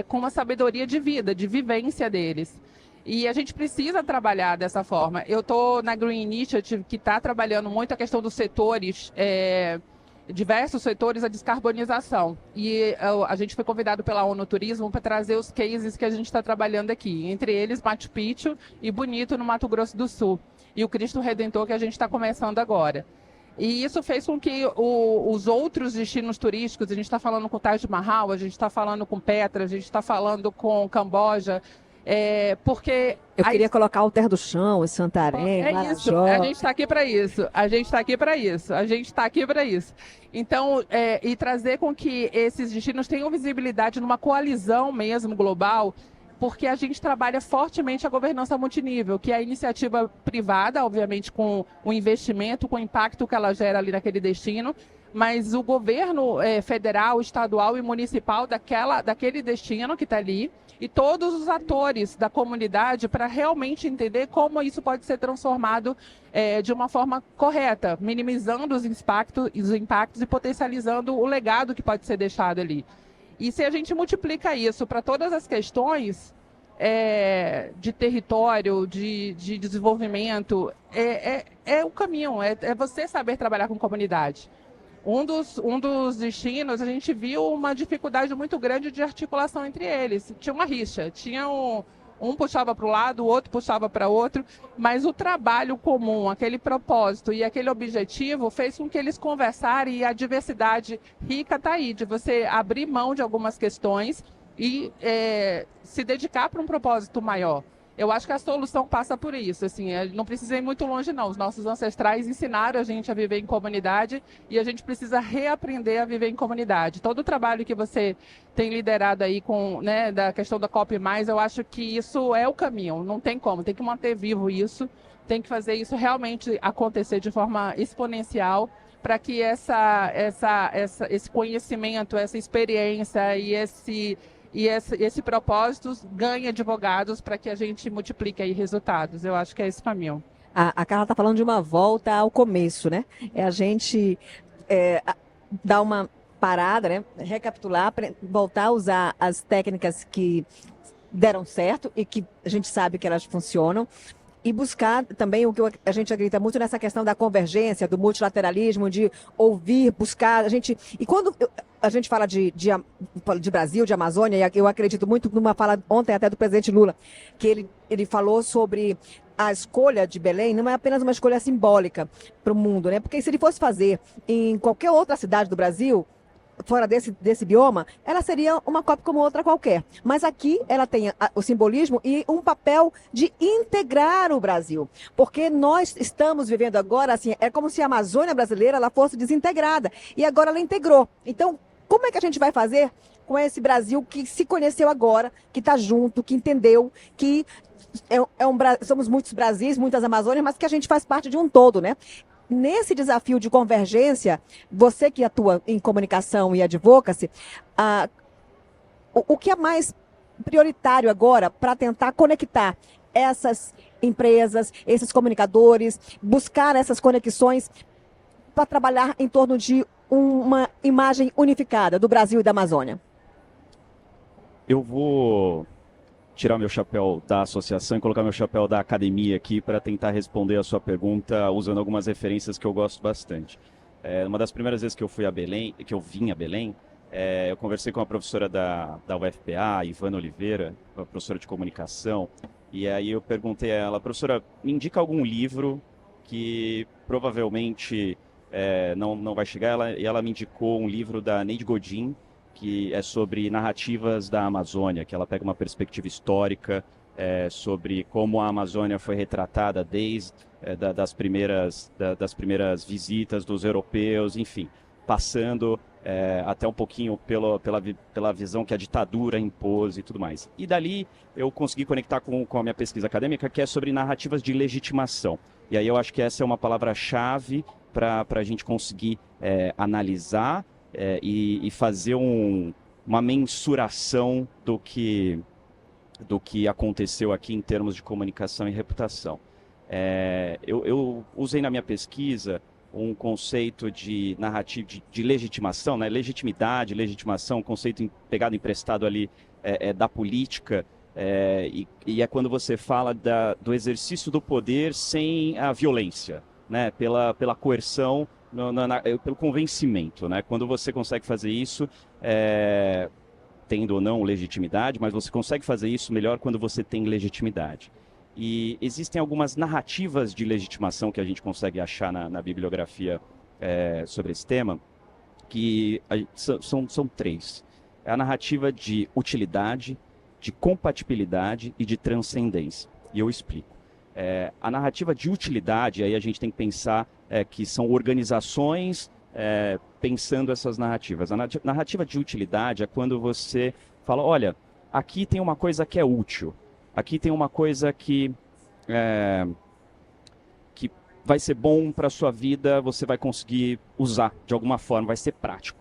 com uma sabedoria de vida, de vivência deles. E a gente precisa trabalhar dessa forma. Eu estou na Green Initiative, que está trabalhando muito a questão dos setores, diversos setores, a descarbonização. E a gente foi convidado pela ONU Turismo para trazer os cases que a gente está trabalhando aqui. Entre eles, Machu Picchu e Bonito, no Mato Grosso do Sul. E o Cristo Redentor, que a gente está começando agora. E isso fez com que os outros destinos turísticos, a gente está falando com Taj Mahal, a gente está falando com Petra, a gente está falando com Camboja, porque... Eu queria colocar o Terra do Chão, Santarém, isso, a gente está aqui para isso, a gente está aqui para isso, a gente está aqui para isso. Então, e trazer com que esses destinos tenham visibilidade numa coalizão mesmo global, porque a gente trabalha fortemente a governança multinível, que é a iniciativa privada, obviamente com o investimento, com o impacto que ela gera ali naquele destino, mas o governo federal, estadual e municipal daquele destino que está ali, e todos os atores da comunidade para realmente entender como isso pode ser transformado de uma forma correta, minimizando os impactos e potencializando o legado que pode ser deixado ali. E se a gente multiplica isso para todas as questões de território, de desenvolvimento, é o caminho, é você saber trabalhar com comunidade. Um dos destinos, a gente viu uma dificuldade muito grande de articulação entre eles. Tinha uma rixa, tinha um puxava para o lado, o outro puxava para outro, mas o trabalho comum, aquele propósito e aquele objetivo fez com que eles conversarem, e a diversidade rica está aí, de você abrir mão de algumas questões e se dedicar para um propósito maior. Eu acho que a solução passa por isso, assim, não precisa ir muito longe não, os nossos ancestrais ensinaram a gente a viver em comunidade e a gente precisa reaprender a viver em comunidade. Todo o trabalho que você tem liderado aí com, né, da questão da COP+, eu acho que isso é o caminho, não tem como, tem que manter vivo isso, tem que fazer isso realmente acontecer de forma exponencial para que esse conhecimento, essa experiência e esse propósito ganhe advogados para que a gente multiplique aí resultados. Eu acho que é esse caminho. A Carla está falando de uma volta ao começo, né? É a gente dar uma parada, né? Recapitular, voltar a usar as técnicas que deram certo e que a gente sabe que elas funcionam. E buscar também o que a gente acredita muito nessa questão da convergência, do multilateralismo, de ouvir, buscar. E quando a gente fala de Brasil, de Amazônia, eu acredito muito numa fala ontem até do presidente Lula, que ele falou sobre a escolha de Belém não é apenas uma escolha simbólica para o mundo, né? Porque se ele fosse fazer em qualquer outra cidade do Brasil, fora desse bioma, ela seria uma COP como outra qualquer. Mas aqui ela tem o simbolismo e um papel de integrar o Brasil. Porque nós estamos vivendo agora, assim, é como se a Amazônia brasileira ela fosse desintegrada. E agora ela integrou. Então, como é que a gente vai fazer com esse Brasil que se conheceu agora, que está junto, que entendeu, que somos muitos Brasis, muitas Amazônias, mas que a gente faz parte de um todo, né? Nesse desafio de convergência, você que atua em comunicação e advocacy, o que é mais prioritário agora para tentar conectar essas empresas, esses comunicadores, buscar essas conexões para trabalhar em torno de uma imagem unificada do Brasil e da Amazônia? Eu vou tirar meu chapéu da associação e colocar meu chapéu da academia aqui para tentar responder a sua pergunta usando algumas referências que eu gosto bastante. Uma das primeiras vezes que eu fui a Belém, que eu vim a Belém, eu conversei com a professora da UFPA, Ivana Oliveira, uma professora de comunicação, e aí eu perguntei a ela, professora, me indica algum livro que provavelmente não vai chegar, e ela me indicou um livro da Neide Godin, que é sobre narrativas da Amazônia, que ela pega uma perspectiva histórica sobre como a Amazônia foi retratada desde das primeiras visitas dos europeus, enfim, passando até um pouquinho pela visão que a ditadura impôs e tudo mais. E dali eu consegui conectar com a minha pesquisa acadêmica, que é sobre narrativas de legitimação. E aí eu acho que essa é uma palavra-chave para a gente conseguir analisar e fazer uma mensuração do que aconteceu aqui em termos de comunicação e reputação. Eu usei na minha pesquisa um conceito de narrativa, de legitimação, né? Legitimação, um conceito pegado emprestado ali da política, e é quando você fala do exercício do poder sem a violência, né? Pela coerção, pelo convencimento, né? Quando você consegue fazer isso, tendo ou não legitimidade, mas você consegue fazer isso melhor quando você tem legitimidade. E existem algumas narrativas de legitimação que a gente consegue achar na bibliografia sobre esse tema, que são três. É a narrativa de utilidade, de compatibilidade e de transcendência. E eu explico. A narrativa de utilidade, aí a gente tem que pensar que são organizações pensando essas narrativas. A narrativa de utilidade é quando você fala, olha, aqui tem uma coisa que é útil, aqui tem uma coisa que vai ser bom para a sua vida, você vai conseguir usar de alguma forma, vai ser prático.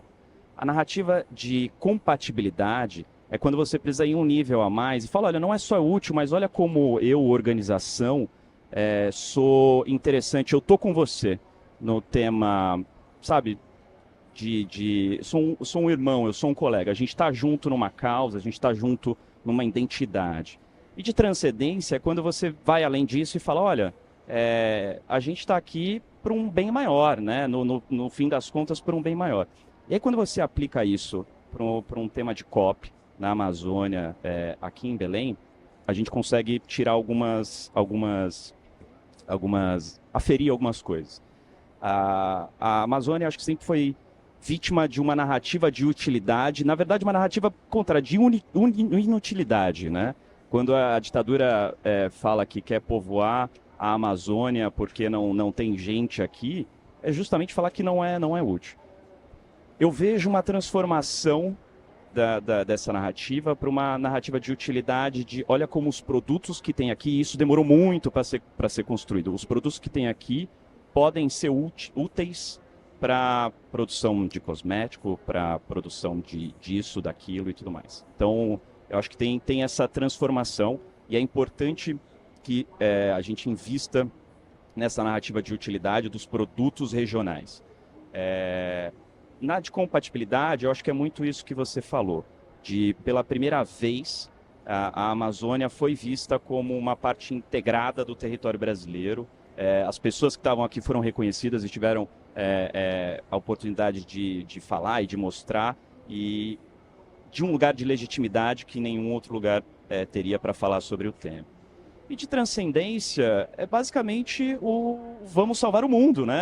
A narrativa de compatibilidade é quando você precisa ir um nível a mais e fala, olha, não é só útil, mas olha como eu, organização, sou interessante, eu tô com você no tema, sabe, sou um irmão, eu sou um colega, a gente está junto numa causa, a gente está junto numa identidade. E de transcendência é quando você vai além disso e fala, olha, a gente está aqui para um bem maior, né? No fim das contas, para um bem maior. E aí quando você aplica isso para um tema de COP na Amazônia, aqui em Belém, a gente consegue tirar aferir algumas coisas. A Amazônia, acho que sempre foi vítima de uma narrativa de utilidade, na verdade uma narrativa contra de inutilidade, né? Quando a ditadura fala que quer povoar a Amazônia porque não tem gente aqui, é justamente falar que não é útil. Eu vejo uma transformação dessa narrativa para uma narrativa de utilidade, de olha como os produtos que tem aqui, isso demorou muito para ser construído, os produtos que tem aqui podem ser úteis para produção de cosmético, para produção disso, daquilo e tudo mais. Então, eu acho que tem essa transformação e é importante que a gente invista nessa narrativa de utilidade dos produtos regionais. Na de compatibilidade, eu acho que é muito isso que você falou, de pela primeira vez a Amazônia foi vista como uma parte integrada do território brasileiro. As pessoas que estavam aqui foram reconhecidas e tiveram a oportunidade de falar e de mostrar, e de um lugar de legitimidade que nenhum outro lugar teria para falar sobre o tema. E de transcendência é basicamente vamos salvar o mundo, né?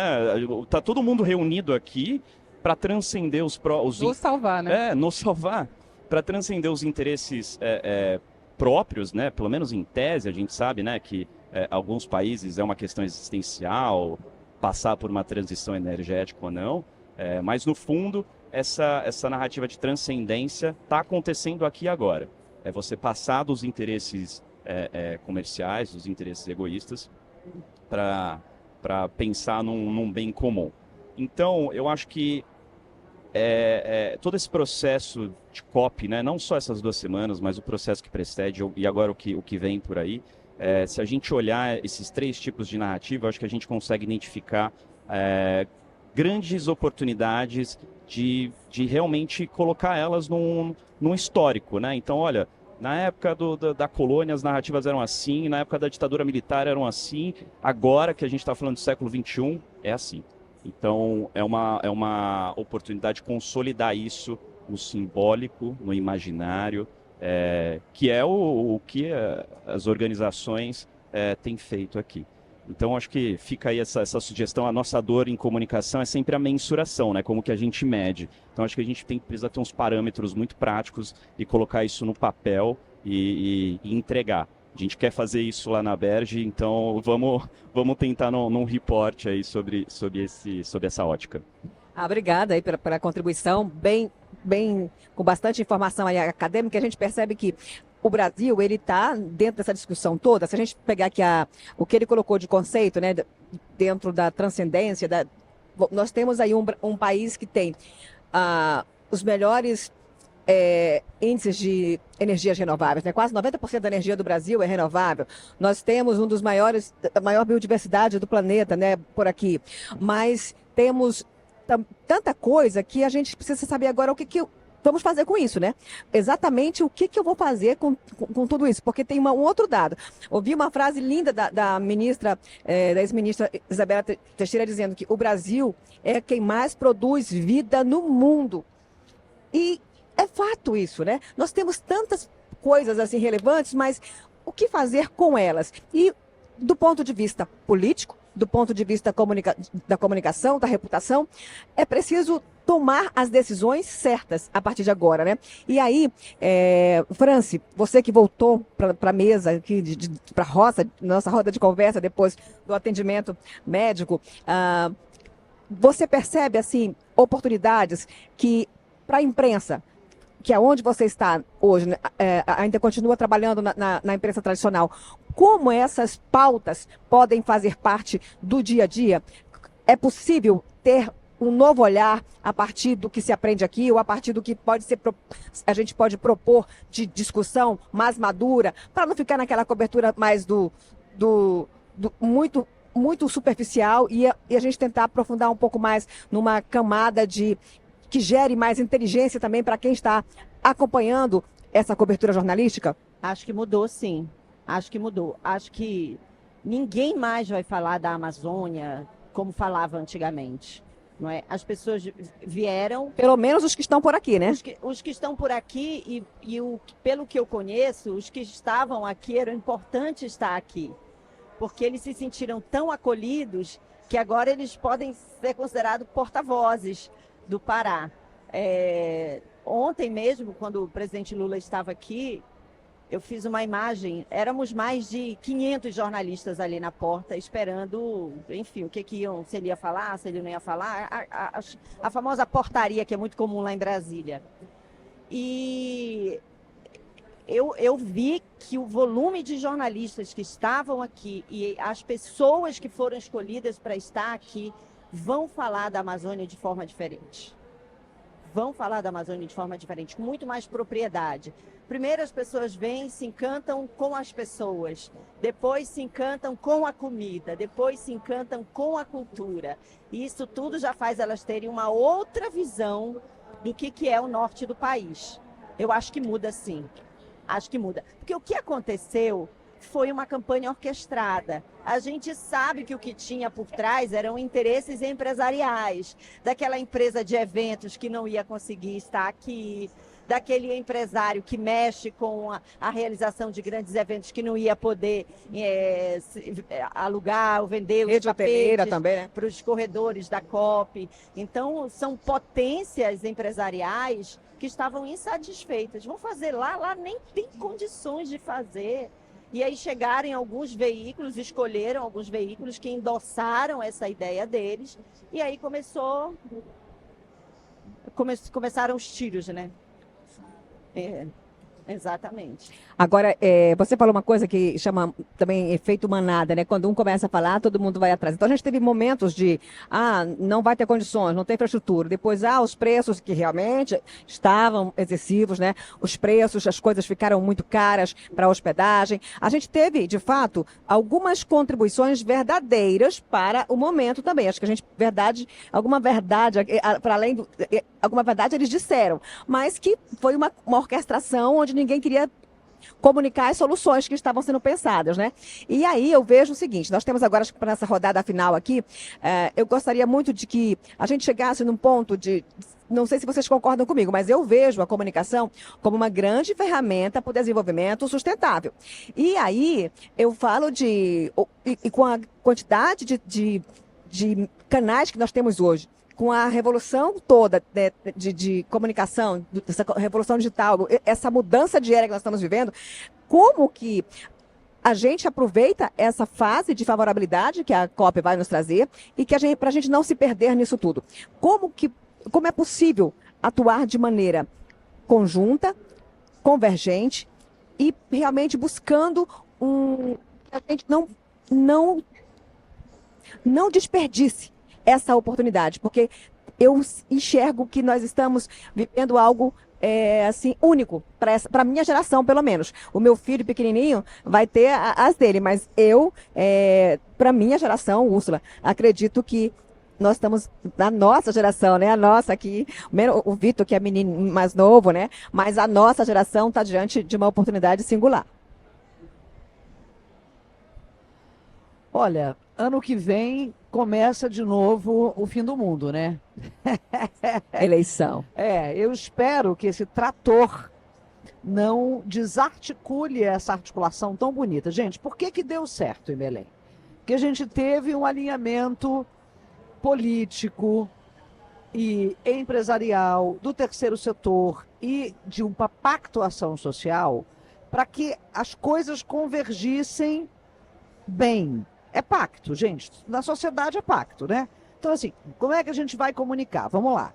Tá todo mundo reunido aqui para transcender os nos salvar, né? nos salvar, para transcender os interesses próprios, né? Pelo menos em tese a gente sabe, né, que alguns países é uma questão existencial, passar por uma transição energética ou não, mas no fundo essa narrativa de transcendência está acontecendo aqui e agora. É você passar dos interesses comerciais, dos interesses egoístas, para pensar num bem comum. Então, eu acho que todo esse processo de COP, né, não só essas 2 semanas, mas o processo que precede e agora o que vem por aí, se a gente olhar esses 3 tipos de narrativa, eu acho que a gente consegue identificar grandes oportunidades de realmente colocar elas num histórico, né? Então, olha, na época da colônia as narrativas eram assim, na época da ditadura militar eram assim, agora que a gente está falando do século XXI, é assim. Então, é uma oportunidade de consolidar isso no simbólico, no imaginário, que é o que as organizações têm feito aqui. Então, acho que fica aí essa sugestão. A nossa dor em comunicação é sempre a mensuração, né? Como que a gente mede. Então, acho que a gente precisa ter uns parâmetros muito práticos e colocar isso no papel e entregar. A gente quer fazer isso lá na Berge, então vamos tentar num report aí sobre essa ótica. Obrigada aí pela contribuição, bem, com bastante informação aí acadêmica. A gente percebe que o Brasil, ele está dentro dessa discussão toda. Se a gente pegar aqui o que ele colocou de conceito, né, dentro da transcendência, nós temos aí um país que tem os melhores índices de energias renováveis, né? Quase 90% da energia do Brasil é renovável. Nós temos a maior biodiversidade do planeta, né, por aqui. Mas temos tanta coisa que a gente precisa saber agora o que vamos fazer com isso, né? Exatamente o que eu vou fazer com tudo isso, porque tem um outro dado. Ouvi uma frase linda da ministra, da ex-ministra Isabela Teixeira, dizendo que o Brasil é quem mais produz vida no mundo. E é fato isso, né? Nós temos tantas coisas assim relevantes, mas o que fazer com elas? E do ponto de vista político, do ponto de vista da comunicação, da reputação, é preciso tomar as decisões certas a partir de agora, né? E aí, Franci, você que voltou para a mesa, para a nossa roda de conversa depois do atendimento médico, você percebe, assim, oportunidades que, para a imprensa, que é onde você está hoje, né, ainda continua trabalhando na imprensa tradicional, como essas pautas podem fazer parte do dia a dia? É possível ter um novo olhar a partir do que se aprende aqui ou a partir do que a gente pode propor de discussão mais madura, para não ficar naquela cobertura mais muito superficial e a gente tentar aprofundar um pouco mais numa camada que gere mais inteligência também para quem está acompanhando essa cobertura jornalística? Acho que mudou, sim. Acho que mudou. Acho que ninguém mais vai falar da Amazônia como falava antigamente. Não é? As pessoas vieram... Pelo menos os que estão por aqui, né? Os que estão por aqui pelo que eu conheço, os que estavam aqui, era importante estar aqui. Porque eles se sentiram tão acolhidos que agora eles podem ser considerados porta-vozes do Pará. Ontem mesmo, quando o presidente Lula estava aqui, eu fiz uma imagem, éramos mais de 500 jornalistas ali na porta, esperando, enfim, se ele ia falar, se ele não ia falar, a famosa portaria, que é muito comum lá em Brasília. E eu vi que o volume de jornalistas que estavam aqui e as pessoas que foram escolhidas para estar aqui vão falar da Amazônia de forma diferente. Vão falar da Amazônia de forma diferente, com muito mais propriedade. Primeiro as pessoas vêm e se encantam com as pessoas, depois se encantam com a comida, depois se encantam com a cultura. E isso tudo já faz elas terem uma outra visão do que é o norte do país. Eu acho que muda, sim. Acho que muda. Porque o que aconteceu foi uma campanha orquestrada. A gente sabe que o que tinha por trás eram interesses empresariais, daquela empresa de eventos que não ia conseguir estar aqui, daquele empresário que mexe com a realização de grandes eventos que não ia poder alugar ou vender os tapetes também, né? Para os corredores da COP. Então, são potências empresariais que estavam insatisfeitas. Vão fazer lá nem tem condições de fazer. E aí chegaram alguns veículos, escolheram alguns veículos que endossaram essa ideia deles, e aí começaram os tiros, né? Exatamente. Agora, você falou uma coisa que chama também efeito manada, né? Quando um começa a falar, todo mundo vai atrás. Então, a gente teve momentos de, não vai ter condições, não tem infraestrutura. Depois, os preços que realmente estavam excessivos, né? Os preços, as coisas ficaram muito caras para a hospedagem. A gente teve, de fato, algumas contribuições verdadeiras para o momento também. Acho que alguma verdade, para além do... Alguma verdade eles disseram, mas que foi uma orquestração onde ninguém queria comunicar as soluções que estavam sendo pensadas, né? E aí eu vejo o seguinte, nós temos agora, para essa rodada final aqui, eu gostaria muito de que a gente chegasse num ponto de... Não sei se vocês concordam comigo, mas eu vejo a comunicação como uma grande ferramenta para o desenvolvimento sustentável. E aí eu falo com a quantidade de canais que nós temos hoje, com a revolução toda de comunicação, essa revolução digital, essa mudança de era que nós estamos vivendo, como que a gente aproveita essa fase de favorabilidade que a COP vai nos trazer e que para a gente não se perder nisso tudo? Como é possível atuar de maneira conjunta, convergente e realmente buscando que a gente não desperdice essa oportunidade, porque eu enxergo que nós estamos vivendo algo assim, único, para a minha geração, pelo menos. O meu filho pequenininho vai ter as dele, mas eu, para a minha geração, Úrsula, acredito que nós estamos na nossa geração, né? A nossa aqui, o Vitor, que é menino mais novo, né? Mas a nossa geração está diante de uma oportunidade singular. Olha, ano que vem começa de novo o fim do mundo, né? Eleição. Eu espero que esse trator não desarticule essa articulação tão bonita. Gente, por que deu certo em Belém? Porque a gente teve um alinhamento político e empresarial do terceiro setor e de uma pactuação social para que as coisas convergissem bem. É pacto, gente. Na sociedade é pacto, né? Então, assim, como é que a gente vai comunicar? Vamos lá.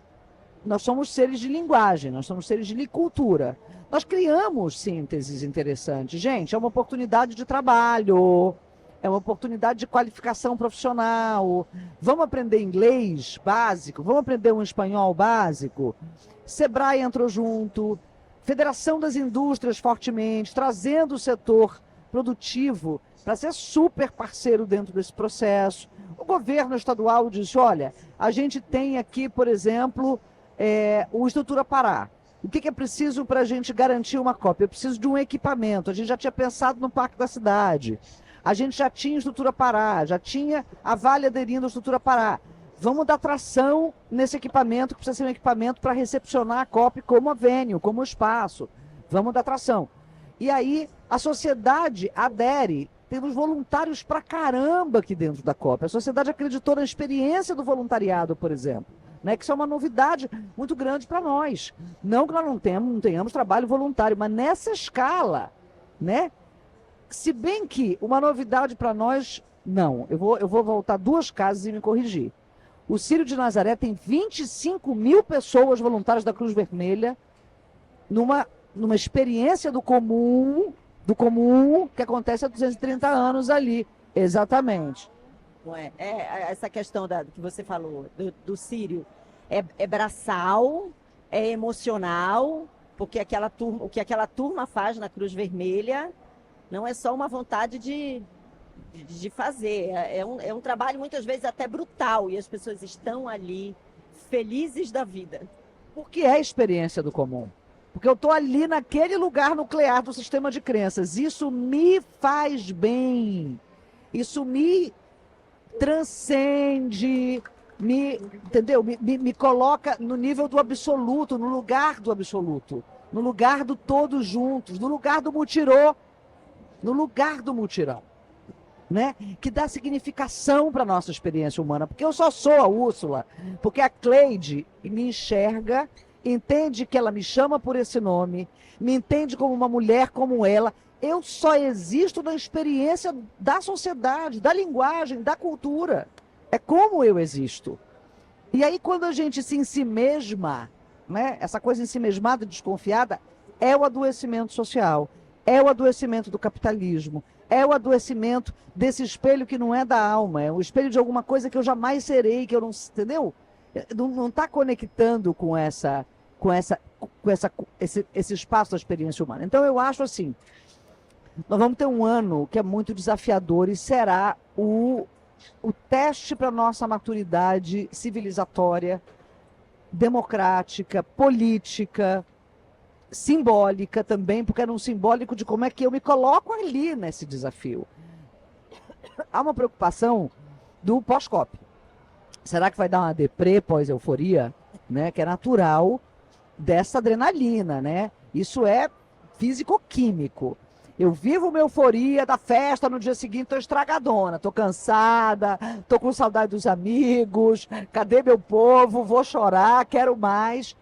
Nós somos seres de linguagem, nós somos seres de cultura. Nós criamos sínteses interessantes. Gente, é uma oportunidade de trabalho, é uma oportunidade de qualificação profissional. Vamos aprender inglês básico, vamos aprender um espanhol básico. Sebrae entrou junto, Federação das Indústrias fortemente, trazendo o setor produtivo para ser super parceiro dentro desse processo. O governo estadual disse, olha, a gente tem aqui, por exemplo, o Estrutura Pará. O que é preciso para a gente garantir uma cópia? Eu preciso de um equipamento. A gente já tinha pensado no Parque da Cidade. A gente já tinha Estrutura Pará, já tinha a Vale aderindo à Estrutura Pará. Vamos dar tração nesse equipamento, que precisa ser um equipamento para recepcionar a COP como a venue, como o espaço. Vamos dar tração. E aí a sociedade adere. Temos voluntários pra caramba aqui dentro da COP. A sociedade acreditou na experiência do voluntariado, por exemplo. Né, que isso é uma novidade muito grande para nós. Não que nós não tenhamos trabalho voluntário, mas nessa escala, né? Se bem que uma novidade para nós, não. Eu vou voltar 2 casas e me corrigir. O Círio de Nazaré tem 25 mil pessoas voluntárias da Cruz Vermelha numa experiência do comum que acontece há 230 anos ali. Exatamente. Essa questão que você falou do Círio é braçal, é emocional, porque o que aquela turma faz na Cruz Vermelha não é só uma vontade de fazer, é um trabalho muitas vezes até brutal, e as pessoas estão ali felizes da vida. Por que é a experiência do comum? Porque eu estou ali naquele lugar nuclear do sistema de crenças. Isso me faz bem, isso me transcende, entendeu? Me coloca no nível do absoluto, no lugar do absoluto, no lugar do todos juntos, no lugar do mutirão, no lugar do mutirão, né? Que dá significação para a nossa experiência humana, porque eu só sou a Úrsula, porque a Cleide me enxerga, entende que ela me chama por esse nome, me entende como uma mulher como ela. Eu só existo na experiência da sociedade, da linguagem, da cultura. É como eu existo. E aí, quando a gente se ensimesma, né, essa coisa ensimesmada e desconfiada, é o adoecimento social, é o adoecimento do capitalismo, é o adoecimento desse espelho que não é da alma, é o espelho de alguma coisa que eu jamais serei, que eu não, entendeu? Não está conectando com esse espaço da experiência humana. Então, eu acho assim, nós vamos ter um ano que é muito desafiador e será o teste para a nossa maturidade civilizatória, democrática, política, simbólica também, porque era um simbólico de como é que eu me coloco ali nesse desafio. Há uma preocupação do pós-COP. Será que vai dar uma deprê pós-euforia? Né? Que é natural dessa adrenalina, né? Isso é físico-químico. Eu vivo uma euforia da festa, no dia seguinte tô estragadona, tô cansada, tô com saudade dos amigos, cadê meu povo, vou chorar, quero mais.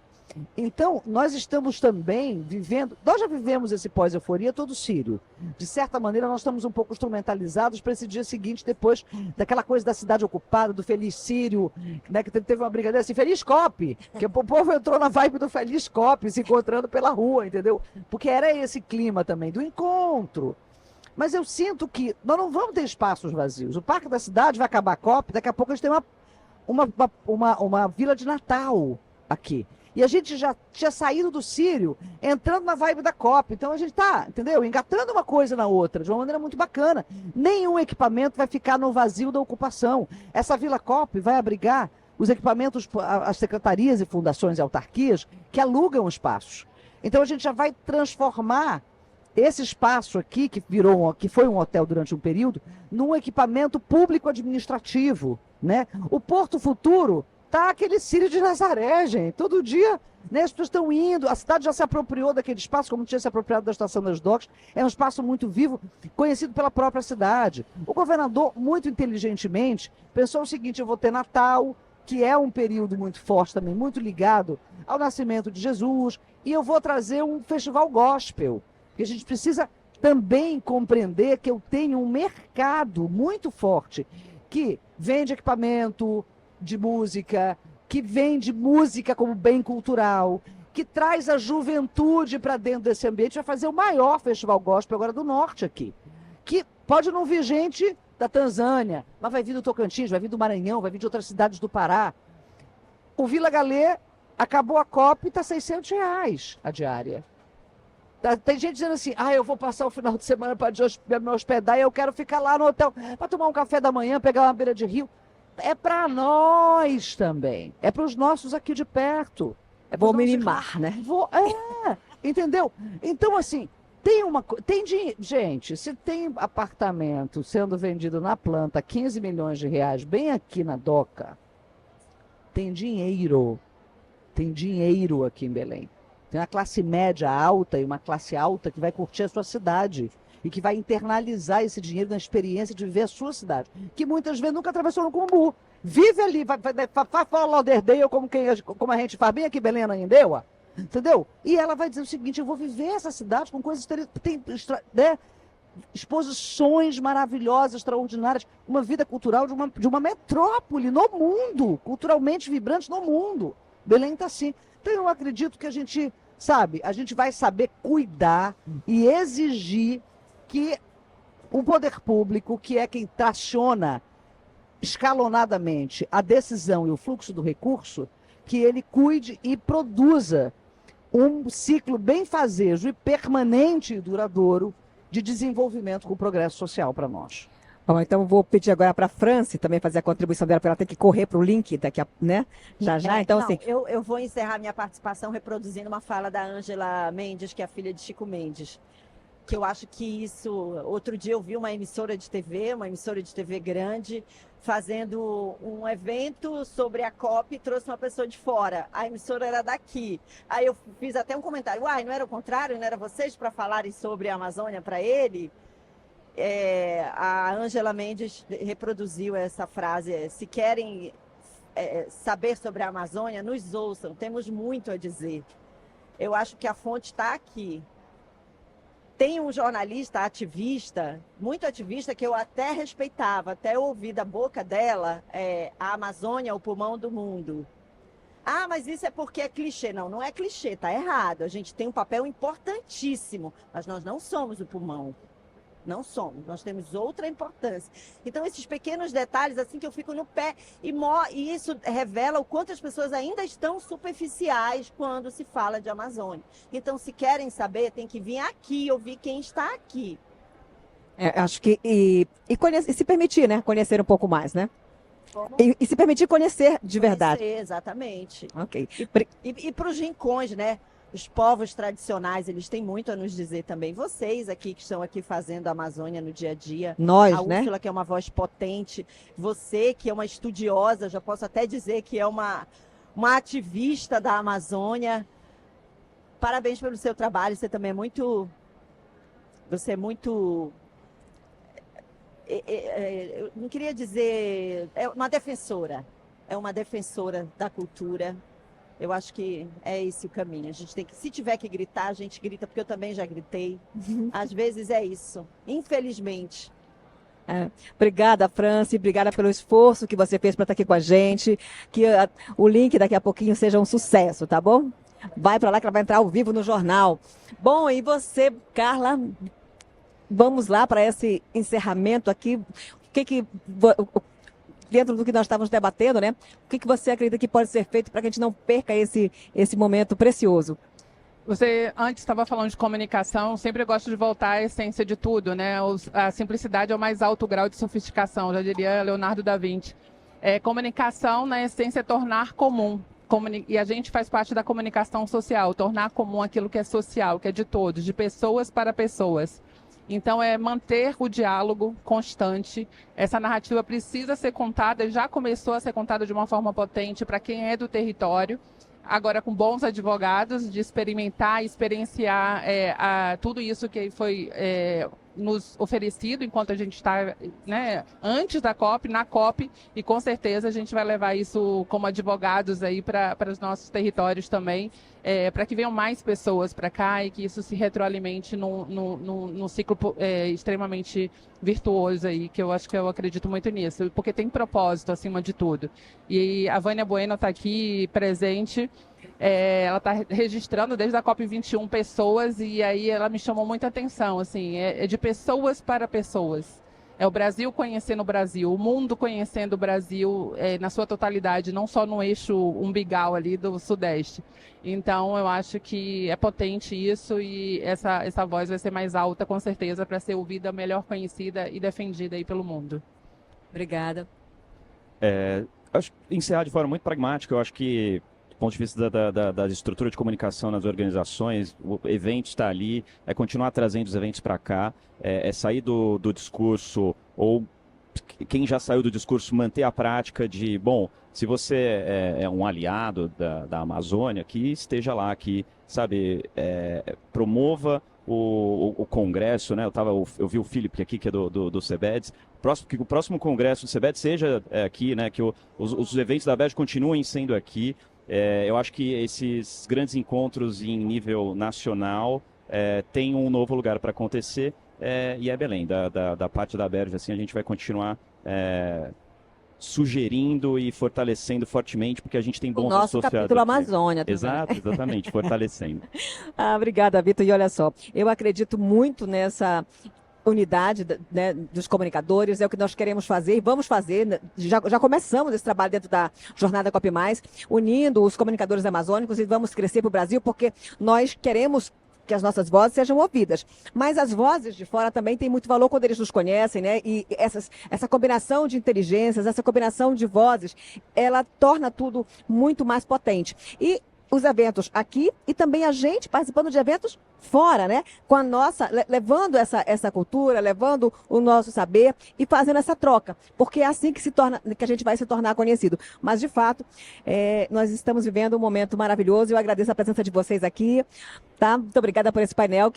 Então, nós estamos também vivendo, nós já vivemos esse pós-euforia todo sírio. De certa maneira, nós estamos um pouco instrumentalizados para esse dia seguinte, depois daquela coisa da cidade ocupada, do Feliz Sírio, né, que teve uma brincadeira assim, Feliz Cop, que o povo entrou na vibe do Feliz Cop, se encontrando pela rua, entendeu? Porque era esse clima também, do encontro. Mas eu sinto que nós não vamos ter espaços vazios. O Parque da Cidade vai acabar a Cop, daqui a pouco a gente tem uma vila de Natal aqui. E a gente já tinha saído do Sírio, entrando na vibe da COP. Então a gente está, entendeu? Engatando uma coisa na outra, de uma maneira muito bacana. Nenhum equipamento vai ficar no vazio da ocupação. Essa Vila COP vai abrigar os equipamentos, as secretarias e fundações e autarquias que alugam espaços. Então a gente já vai transformar esse espaço aqui, que foi um hotel durante um período, num equipamento público administrativo, né? O Porto Futuro tá aquele Círio de Nazaré, gente. Todo dia, né, as pessoas estão indo. A cidade já se apropriou daquele espaço, como tinha se apropriado da Estação das Docas. É um espaço muito vivo, conhecido pela própria cidade. O governador, muito inteligentemente, pensou o seguinte: eu vou ter Natal, que é um período muito forte também, muito ligado ao nascimento de Jesus, e eu vou trazer um festival gospel. Porque a gente precisa também compreender que eu tenho um mercado muito forte que vende equipamento de música, que vende música como bem cultural, que traz a juventude para dentro desse ambiente, vai fazer o maior festival gospel agora do Norte aqui. Que pode não vir gente da Tanzânia, mas vai vir do Tocantins, vai vir do Maranhão, vai vir de outras cidades do Pará. O Vila Galê acabou a Copa e está R$600 a diária. Tem gente dizendo assim, eu vou passar o final de semana para me hospedar e eu quero ficar lá no hotel para tomar um café da manhã, pegar uma beira de rio. É para nós também. É para os nossos aqui de perto. Vou me mimar, né? Entendeu? Então, assim, gente, se tem apartamento sendo vendido na planta a R$15 milhões, bem aqui na Doca, tem dinheiro. Tem dinheiro aqui em Belém. Tem uma classe média alta e uma classe alta que vai curtir a sua cidade e que vai internalizar esse dinheiro na experiência de viver a sua cidade, que muitas vezes nunca atravessou no Cumbu. Vive ali, vai para Lauderdale, como a gente faz bem aqui em Belém, na Indeua, entendeu? E ela vai dizer o seguinte, eu vou viver essa cidade com coisas tem, né, exposições maravilhosas, extraordinárias, uma vida cultural de uma metrópole no mundo, culturalmente vibrante no mundo. Belém está assim. Então eu acredito que a gente vai saber cuidar e exigir que o poder público, que é quem traciona escalonadamente a decisão e o fluxo do recurso, que ele cuide e produza um ciclo benfazejo e permanente e duradouro de desenvolvimento com progresso social para nós. Bom, então vou pedir agora para a Franci também fazer a contribuição dela, porque ela tem que correr para o link daqui a, né? Já. Então, não, assim. Eu vou encerrar minha participação reproduzindo uma fala da Ângela Mendes, que é a filha de Chico Mendes. Que eu acho que isso. Outro dia eu vi uma emissora de TV grande, fazendo um evento sobre a COP e trouxe uma pessoa de fora. A emissora era daqui. Aí eu fiz até um comentário. Não era o contrário? Não era vocês para falarem sobre a Amazônia para ele? A Ângela Mendes reproduziu essa frase, se querem saber sobre a Amazônia, nos ouçam, temos muito a dizer. Eu acho que a fonte está aqui. Tem um jornalista ativista, muito ativista, que eu até respeitava, até ouvi da boca dela, a Amazônia é o pulmão do mundo. Mas isso é porque é clichê. Não, não é clichê, está errado. A gente tem um papel importantíssimo, mas nós não somos o pulmão. Não somos, nós temos outra importância. Então, esses pequenos detalhes, assim, que eu fico no pé, e isso revela o quanto as pessoas ainda estão superficiais quando se fala de Amazônia. Então, se querem saber, tem que vir aqui, ouvir quem está aqui. Acho que, e se permitir, né, conhecer um pouco mais, né? E se permitir conhecer de verdade. Exatamente. Ok. E para os rincões, né? Os povos tradicionais, eles têm muito a nos dizer também. Vocês aqui que estão aqui fazendo a Amazônia no dia a dia. Nós, a né? Úrsula, que é uma voz potente. Você, que é uma estudiosa, já posso até dizer que é uma ativista da Amazônia. Parabéns pelo seu trabalho. Você também é muito... Você é muito... Eu não queria dizer... É uma defensora. É uma defensora da cultura. Eu acho que é esse o caminho. A gente tem que, se tiver que gritar, a gente grita, porque eu também já gritei. Às vezes é isso, infelizmente. Obrigada, Franci, obrigada pelo esforço que você fez para estar aqui com a gente. Que o link daqui a pouquinho seja um sucesso, tá bom? Vai para lá que ela vai entrar ao vivo no jornal. Bom, e você, Carla, vamos lá para esse encerramento aqui. Dentro do que nós estávamos debatendo, né? O que você acredita que pode ser feito para que a gente não perca esse momento precioso? Você antes estava falando de comunicação, sempre gosto de voltar à essência de tudo, né? A simplicidade é o mais alto grau de sofisticação, já diria Leonardo da Vinci. Comunicação, na essência, é tornar comum. E a gente faz parte da comunicação social, tornar comum aquilo que é social, que é de todos, de pessoas para pessoas. Então, é manter o diálogo constante. Essa narrativa precisa ser contada, já começou a ser contada de uma forma potente para quem é do território, agora com bons advogados, de experimentar, experienciar tudo isso que foi nos oferecido enquanto a gente está, né, antes da COP, na COP, e com certeza a gente vai levar isso como advogados aí para os nossos territórios também, para que venham mais pessoas para cá e que isso se retroalimente num ciclo extremamente virtuoso aí, que eu acredito muito nisso, porque tem propósito acima de tudo. E a Vânia Bueno está aqui presente, ela está registrando desde a COP21 pessoas, e aí ela me chamou muita atenção, assim, é de pessoas para pessoas. É o Brasil conhecendo o Brasil, o mundo conhecendo o Brasil na sua totalidade, não só no eixo umbigal ali do Sudeste. Então, eu acho que é potente isso, e essa voz vai ser mais alta, com certeza, para ser ouvida, melhor conhecida e defendida aí pelo mundo. Obrigada. Acho que encerrar de forma muito pragmática, eu acho que, do ponto de vista da estrutura de comunicação nas organizações, o evento está ali, é continuar trazendo os eventos para cá, é sair do discurso, ou quem já saiu do discurso manter a prática de, bom, se você é um aliado da Amazônia, que esteja lá, que, sabe, promova o congresso, né? Eu vi o Felipe aqui, que é do CEBEDS, que o próximo congresso do CEBEDS seja aqui, né? Que os eventos da BED continuem sendo aqui. Eu acho que esses grandes encontros em nível nacional têm um novo lugar para acontecer, e é Belém. Da parte da BERJ, assim, a gente vai continuar sugerindo e fortalecendo fortemente, porque a gente tem bons associados. O nosso capítulo aqui. Amazônia também. Exato, exatamente, fortalecendo. Obrigada, Vitor. E olha só, eu acredito muito nessa unidade, né, dos comunicadores, é o que nós queremos fazer e vamos fazer. Já começamos esse trabalho dentro da Jornada COP+, unindo os comunicadores amazônicos, e vamos crescer para o Brasil, porque nós queremos que as nossas vozes sejam ouvidas. Mas as vozes de fora também têm muito valor quando eles nos conhecem, né? E essa combinação de inteligências, essa combinação de vozes, ela torna tudo muito mais potente. E os eventos aqui e também a gente participando de eventos fora, né? Com a nossa, levando essa cultura, levando o nosso saber e fazendo essa troca, porque é assim que a gente vai se tornar conhecido. Mas, de fato, nós estamos vivendo um momento maravilhoso e eu agradeço a presença de vocês aqui, tá? Muito obrigada por esse painel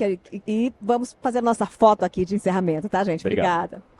e vamos fazer a nossa foto aqui de encerramento, tá, gente? Obrigado. Obrigada.